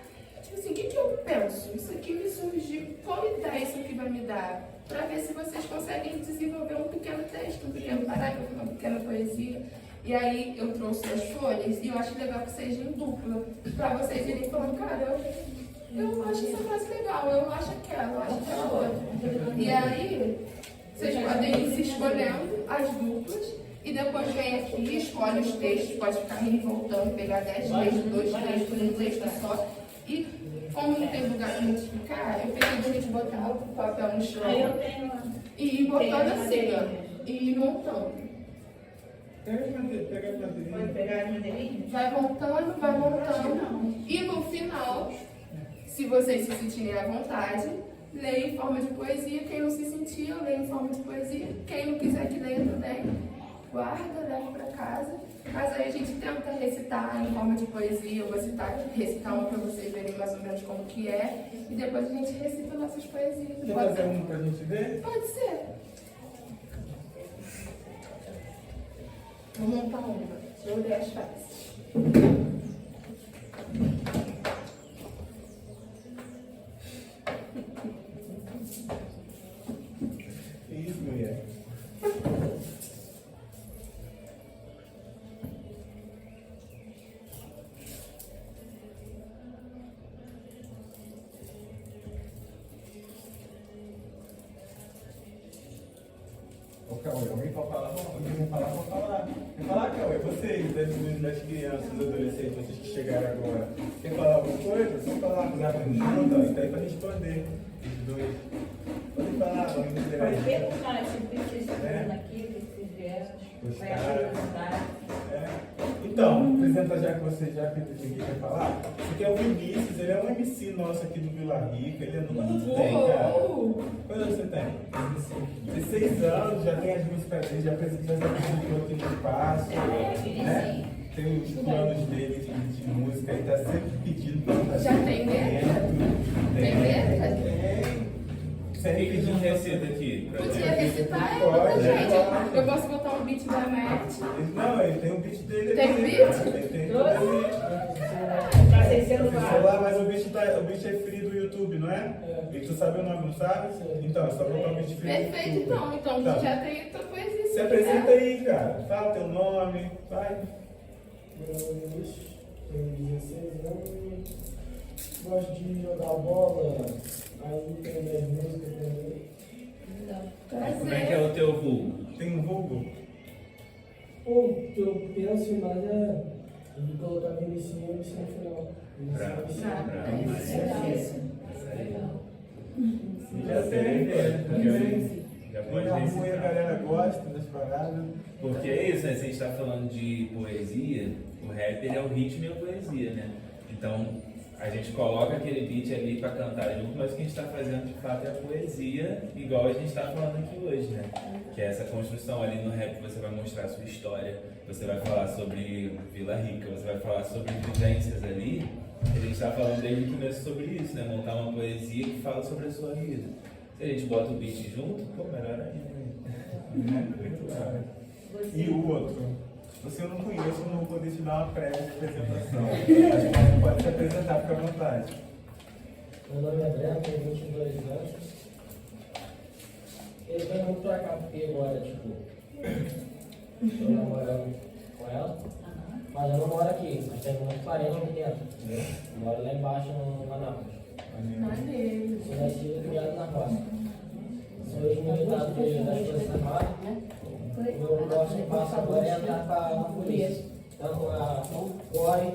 tipo assim, o que eu penso? Isso aqui me surgiu, qual ideia isso aqui vai me dar? Para ver se vocês conseguem desenvolver um pequeno texto, um pequeno parágrafo, uma pequena poesia. E aí eu trouxe as folhas e eu acho legal que seja em dupla, para vocês irem falando, cara, eu acho essa frase legal, eu acho aquela outra. E aí, vocês podem ir se escolhendo as duplas e depois vem aqui, escolhe os textos, pode ficar indo e voltando, pegar 10 textos, 2 textos, um texto só. E como não tem lugar para multiplicar, eu pedi a gente botar o papel no chão e ir botando assim, ó, e ir montando. Pega as madeirinhas. Pode pegar as madeirinhas? Vai montando. E no final, se vocês se sentirem à vontade, leia em forma de poesia. Quem não se sentir, leia em forma de poesia. Quem não quiser que leia também, guarda, leva para casa. Mas aí a gente tenta recitar em forma de poesia. Eu vou recitar uma para vocês verem mais ou menos como que é. E depois a gente recita nossas poesias. Quer fazer uma pra gente ver? Pode ser. Vou montar uma. Eu dei as faces. Isso, mulher. Ô, Cauê, alguém pode falar? Alguém vai falar, pode falar. Quer falar, Cauê? Vocês, das crianças, dos adolescentes, vocês que chegaram agora, quer falar alguma coisa? Só falar, usar para junto, está aí para responder. Os dois. Pode falar, vamos dizer Pode aí. perguntar, tipo, o que vocês estão fazendo aqui, o que vocês vieram, vai ajudar a cidade. Então, apresenta já que você já que ninguém quer falar. Esse aqui é o Vinícius, ele é um MC nosso aqui do Vila Rica, ele é novo. Quantos tem, cara? Quantos anos você tem? 16 anos, já tem as músicas dele, já apresentou aqui no espaço. Né? Tem os planos dele de música, ele tá sempre pedindo pra Já tem letra? Tem letra? Tem. Você repetiu receita aqui? Podia recitar ela, gente. Eu posso botar um beat da Matt. Não, ele tem um beat dele. Tem aqui, beat? cara. Ele tem todo o beat. Tá sem Tem celular. celular, mas o beat é free do YouTube, não é? E tu sabe o nome, não sabe? Então, é só botar o beat free do Perfeito, YouTube. então. Tá. Já tem tua poesia. Se apresenta aí, cara. Fala teu nome, vai. Meu nome é Luiz, tenho 16 anos, Gosto de jogar bola, aí tem minhas músicas também. Como é que é o teu vulgo? Tem um vulgo? Pô, o que eu penso mais é de colocar Vinicius no final. Bravo, Já sei, Já Tem pode na ver rua e a esse galera gosta das paradas. Porque é isso, né? Se a gente está falando de poesia, o rap ele é o ritmo e a poesia, né? Então, a gente coloca aquele beat ali para cantar junto, mas o que a gente está fazendo de fato é a poesia, igual a gente está falando aqui hoje, né? Que é essa construção ali no rap, você vai mostrar a sua história, você vai falar sobre Vila Rica, você vai falar sobre vivências ali. A gente está falando desde o começo sobre isso, né? Montar uma poesia que fala sobre a sua vida. Se a gente bota o beat junto, pô, melhor ainda. Muito legal. E o outro? Você eu não conheço, não vou poder te dar uma prévia de apresentação. Acho que pode se apresentar, fica à vontade. Meu nome é André, tenho 22 anos. Eu venho muito pra cá porque agora, tipo, estou namorando com ela, mas eu não moro aqui, nós temos uns parentes aqui dentro, entendeu? Eu moro lá embaixo no Manaus. Sou nascido e criado na roça. Sou ex-militar das Forças Armadas. Meu próximo passo agora é entrar para a polícia, tanto a COI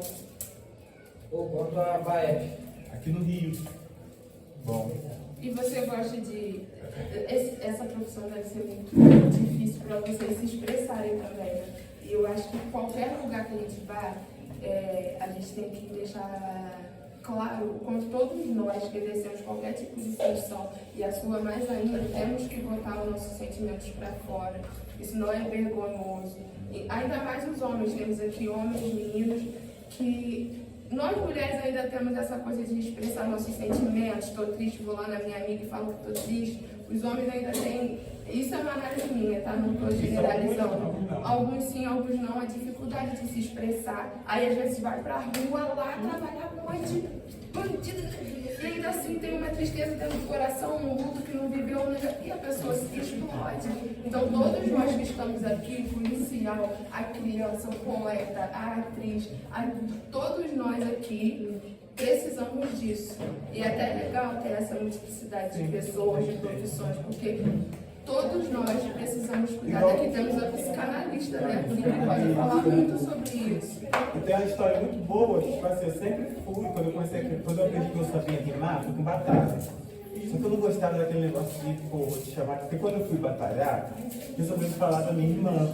ou quanto a BAEP. Aqui no Rio. Bom. E você gosta de. Essa profissão deve ser muito difícil para vocês se expressarem também, né? E eu acho que qualquer lugar que a gente vá, a gente tem que deixar claro o quanto todos nós que exercemos qualquer tipo de função, e a sua mais ainda, temos que botar os nossos sentimentos para fora. Isso não é vergonhoso. E ainda mais os homens, temos aqui homens, meninos, que nós mulheres ainda temos essa coisa de expressar nossos sentimentos. Estou triste, vou lá na minha amiga e falo que estou triste. Os homens ainda têm, isso é uma análise minha, tá? Não estou generalizando. Alguns sim, alguns não, a dificuldade de se expressar. Aí às vezes vai pra rua lá trabalhar com bandido. E ainda assim tem uma tristeza dentro do coração, um luto que não viveu, e a pessoa se explode. Então todos nós que estamos aqui, o policial, a criança, o poeta, a atriz, todos nós aqui precisamos disso. E é até legal ter essa multiplicidade de pessoas, de profissões, porque todos nós precisamos cuidar. Daqui temos a psicanalista, né? Que pode falar muito sobre isso. Eu tenho uma história muito boa, que tipo assim, eu sempre fui, quando eu aprendi que eu sabia rimar, fui com batalha. Só que eu não gostava daquele negócio de, pô, vou te chamar, porque quando eu fui batalhar, eu resolvi falar da minha irmã.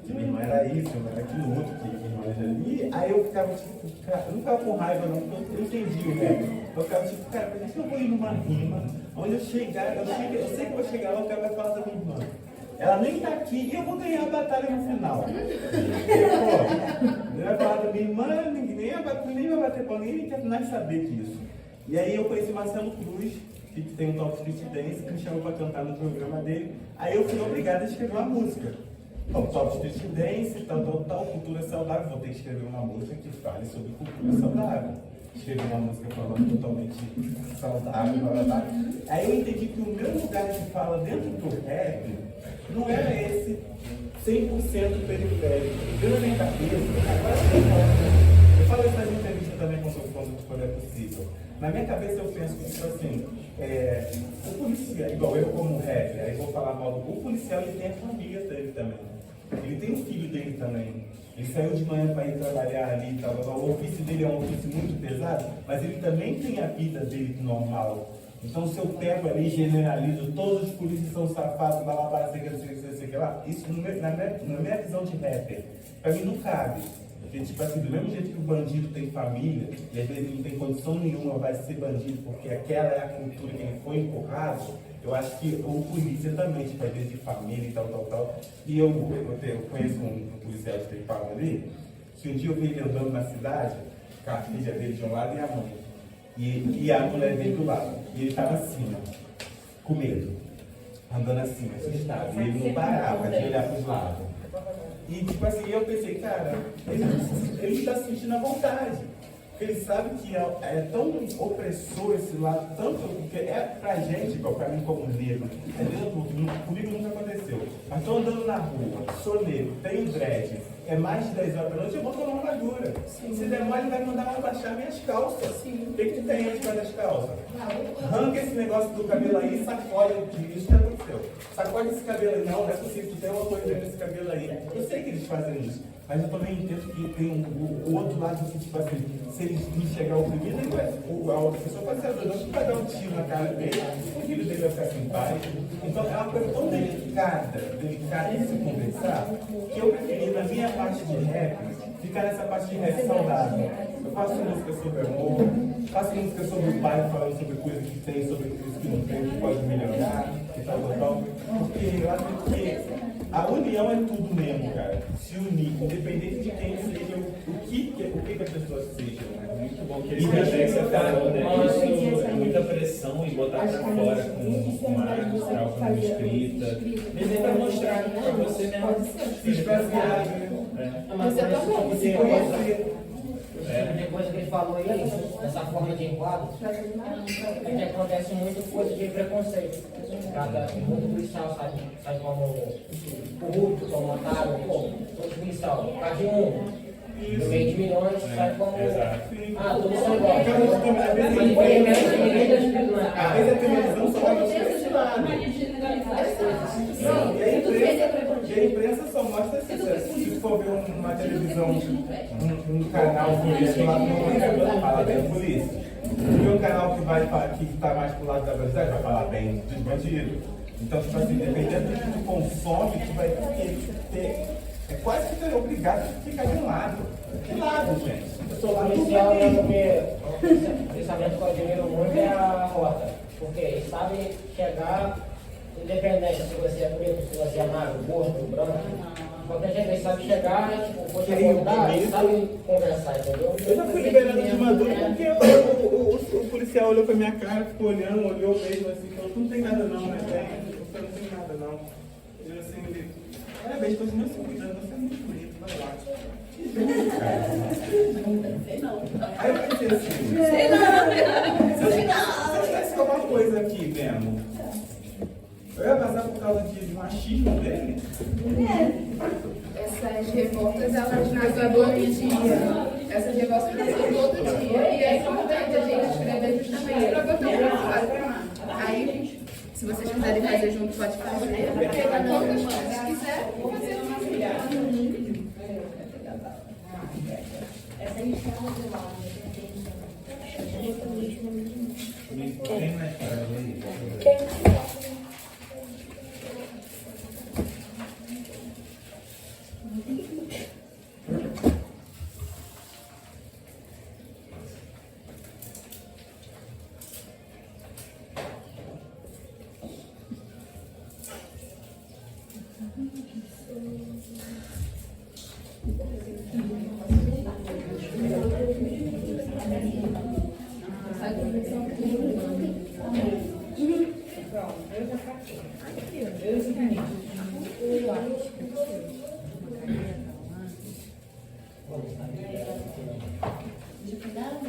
Que minha irmã era isso, minha irmã era aquilo outro, que minha irmã era ali. Aí eu ficava tipo, cara, eu não ficava com raiva não, porque eu entendi, né? Eu ficava tipo, cara, por que eu vou ir numa rima, onde eu chegar, eu sei que eu vou chegar lá, o cara vai falar da minha irmã. Ela nem tá aqui e eu vou ganhar a batalha no final. Pô, ele vai falar da minha irmã, nem vai bater pau, nem quer mais saber disso. E aí eu conheci Marcelo Cruz, que tem um Top Street Dance, que me chamou para cantar no programa dele. Aí eu fui obrigado a escrever uma música. Bom, Top Street Dance, tal, cultura saudável. Vou ter que escrever uma música que fale sobre cultura saudável. Escrevi uma música falando totalmente saudável, blá, blá, blá. Aí eu entendi que o meu lugar de fala dentro do rap não era esse 100% periférico. Deu na minha cabeça, agora eu falo isso nas entrevistas também quando é possível. Na minha cabeça eu penso que, tipo assim, o policial, igual eu como rapper, aí vou falar mal do policial, ele tem a família dele também. Ele tem o filho dele também. Ele saiu de manhã para ir trabalhar ali e tal. O ofício dele é um ofício muito pesado, mas ele também tem a vida dele normal. Então, se eu pego ali e generalizo, todos os polícias são safados, blá blá blá, sei que lá, isso na minha visão de rapper, pra mim não cabe. Porque, tipo assim, do mesmo jeito que o bandido tem família, e às vezes não tem condição nenhuma, vai ser bandido, porque aquela é a cultura que ele foi empurrado, eu acho que o polícia também, tipo, às vezes de família e tal. E eu conheço um policial de Tripalho ali, que um dia eu vi ele andando na cidade, com a filha dele de um lado e a mãe. E a mulher dele do lado. E ele estava assim, ó, com medo, andando assim, assustado. E ele não parava de olhar para os lados. E tipo assim, eu pensei, cara, ele está se sentindo à vontade. Porque ele sabe que é tão opressor esse lado, tanto porque é pra gente, igual pra mim como negro, comigo nunca aconteceu. Mas estou andando na rua, sou negro, tenho dread, é mais de 10 horas da noite, eu vou tomar uma armadura. Se der mole, ele vai mandar abaixar minhas calças. O que que tem aí debaixo das calças? Arranca esse negócio do cabelo aí e sacode. Isso que aconteceu. Sacode esse cabelo aí. Não é possível que tenha uma coisa dentro desse cabelo aí. Eu sei que eles fazem isso. Mas eu também entendo que tem o outro lado que, tipo assim, se eles enxergar o primeiro, ele vai, a outra pessoa pode ser adorante, vai dar um tiro na cara dele, o filho dele vai ficar sem pai. Então é uma coisa tão delicada de se conversar, que eu preferi, na minha parte de rap, ficar nessa parte de rap saudável. Eu faço música sobre amor, faço música sobre o pai falando sobre coisas que tem, sobre coisas que não tem, que pode melhorar, e tal. Porque eu acho que a união é tudo mesmo, cara. Se unir, independente de quem seja, o que as pessoas sejam. Muito bom que esse Alexa falou, né? Isso é muita pressão e botar pra fora com arte, mostrar com escrita. Mas é pra mostrar pra você mesmo se esvaziar. Mas Você também, se conhecer. Depois que ele falou aí, essa forma de enquadro, é que acontece muito coisa de preconceito. Muito policial sabe como corrupto, como otário, todo policial. Cadê no meio de milhões, sabe como. Todos são iguais. Mas infelizmente ninguém está escrito na Às cara. vezes a televisão só vai mostrar esse lado. Mania de generalizar as coisas. E a imprensa só mostra se for ver uma televisão, um canal político lá, não vai falar bem da polícia. Se for um canal que está mais pro lado da velocidade, vai falar bem dos bandidos. Então, tipo assim, dependendo do que tu consome, tu vai ter. É quase que tu é obrigado a ficar de um lado. Que lado, gente? Eu sou lá do Policial, o pensamento que eu admiro muito é a rota. Porque eles sabem chegar, independente se você é preto, se você é magro, gordo, branco. Qualquer jeito, eles sabem chegar, tipo, você acordar, eles sabem conversar, entendeu? Eu já fui liberado de Maduro porque o policial olhou pra minha cara, ficou olhando, olhou mesmo assim, falou, não tem nada não, né? Eu não tenho nada não. Eu assim, ele, parabéns, continua se cuidando, você é muito bonito, vai lá. Aí eu pensei assim, se eu tivesse alguma coisa aqui mesmo, eu ia passar por causa de machismo dele? Essas revoltas, elas nascem todo dia. Essas revoltas nascem todo dia. E é importante a gente escrever justamente para botar pra fora. Aí, se vocês quiserem fazer junto, pode fazer. Porque quantas coisas quiser, vou fazer uma filha. Essa enxada do lado, Tem mais para aí.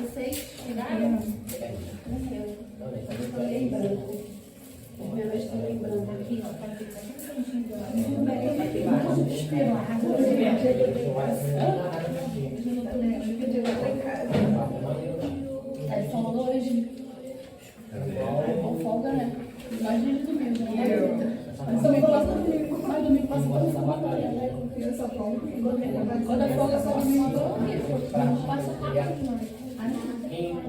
Vocês tiraram? Meu está lembrando aqui, ó. Aí falou hoje. Com folga, né? Imagina de domingo, né? Mas domingo passa domingo. Mas domingo passa quando folga, né? Eu só folga. Quando a folga só domingo, eu tô aqui. Passa rápido, mano.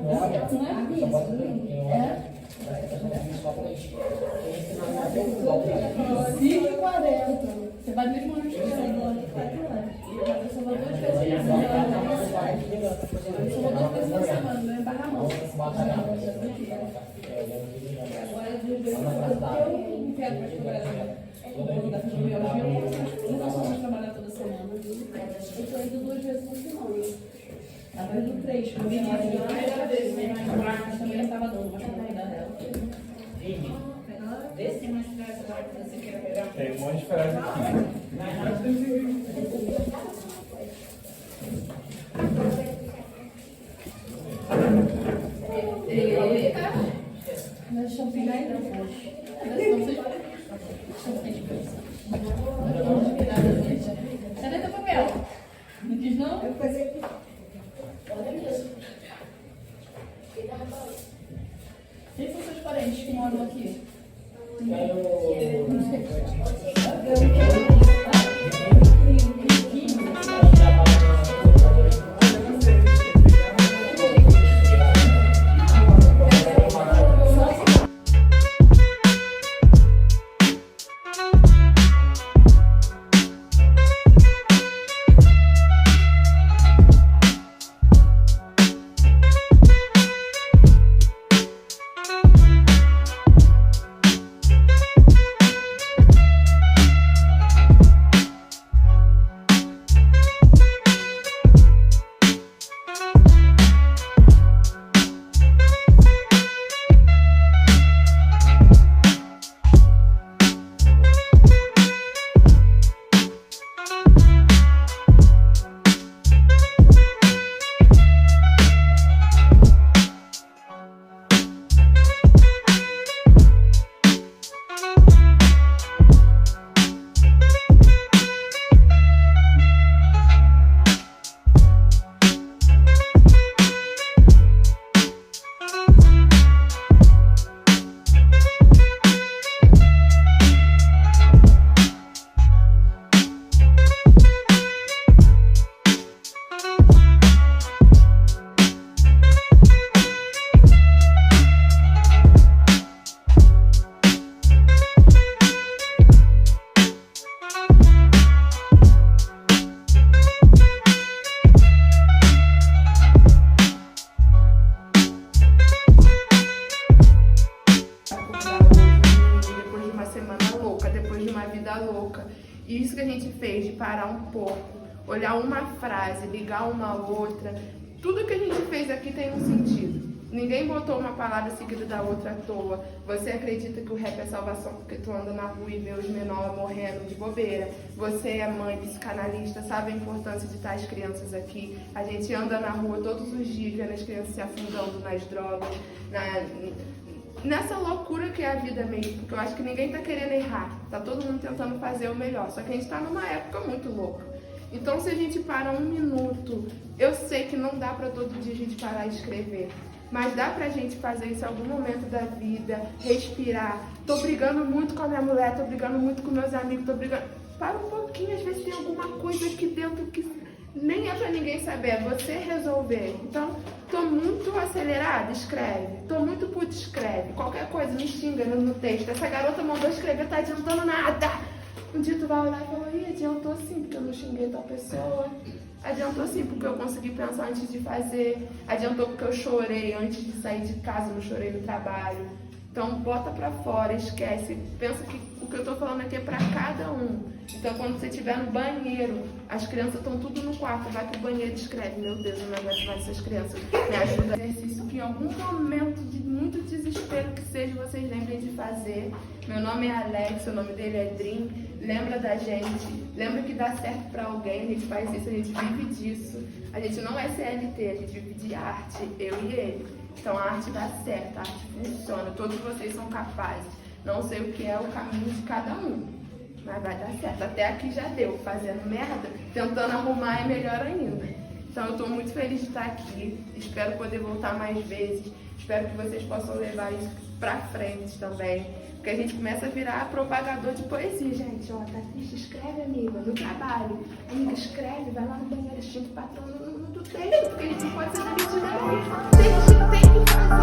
Não é? 5h40. Você vai mesmo no esquerdo agora. Eu só vou 2 vezes na semana. Eu só vou 2 vezes na semana, não é barra-mão. Agora, 2 vezes na semana, eu não quero mais trabalhar. Eu vou dar fibromialgia, eu não posso mais trabalhar toda semana. Eu estou indo 2 vezes na semana. Estava indo 3, porque a minha primeira vez, né? Mas também não estava dando, mas não cuidar dela. Vê se tem mais frase agora que você queira pegar. Tem um monte de frase aqui. Deixa eu pegar aí, Cadê teu papel? uma vida louca. E isso que a gente fez, de parar um pouco, olhar uma frase, ligar uma outra, tudo que a gente fez aqui tem um sentido. Ninguém botou uma palavra seguida da outra à toa. Você acredita que o rap é salvação porque tu anda na rua e vê os menores morrendo de bobeira. Você é mãe, psicanalista, sabe a importância de estar as crianças aqui. A gente anda na rua todos os dias vendo as crianças se afundando nas drogas, nessa loucura que é a vida mesmo. Porque eu acho que ninguém tá querendo errar. Tá todo mundo tentando fazer o melhor. Só que a gente tá numa época muito louca. Então se a gente para 1 minuto, eu sei que não dá pra todo dia a gente parar de escrever. Mas dá pra gente fazer isso em algum momento da vida, respirar. Tô brigando muito com a minha mulher, tô brigando muito com meus amigos, tô brigando... Para um pouquinho, às vezes tem alguma coisa aqui dentro que nem é pra ninguém saber, é você resolver. Então, tô muito acelerada, escreve. Tô muito puta, escreve. Qualquer coisa, me xinga no texto. Essa garota mandou escrever, tá adiantando nada. Um dia tu vai olhar e falar, ih, adiantou sim, porque eu não xinguei tal pessoa. Adiantou sim, porque eu consegui pensar antes de fazer. Adiantou porque eu chorei antes de sair de casa, não chorei no trabalho. Então, bota pra fora, esquece. Pensa que o que eu tô falando aqui é pra cada um. Então, quando você estiver no banheiro, as crianças estão tudo no quarto, vai pro banheiro e escreve. Meu Deus, eu não aguento mais essas crianças. Me ajuda. Exercício que em algum momento de muito desespero que seja, vocês lembrem de fazer. Meu nome é Alex, o nome dele é Dream. Lembra da gente, lembra que dá certo pra alguém, a gente faz isso, a gente vive disso. A gente não é CLT, a gente vive de arte, eu e ele. Então a arte dá certo, a arte funciona, todos vocês são capazes. Não sei o que é o caminho de cada um, mas vai dar certo. Até aqui já deu, fazendo merda, tentando arrumar é melhor ainda. Então eu tô muito feliz de estar aqui, espero poder voltar mais vezes, espero que vocês possam levar isso pra frente também. Porque a gente começa a virar propagador de poesia, gente. Ó, tá triste, escreve, amiga, no trabalho. Amiga, escreve, vai lá no banheiro, xinga o patrão do texto, porque a gente não pode ser demitida, não. Tem que fazer.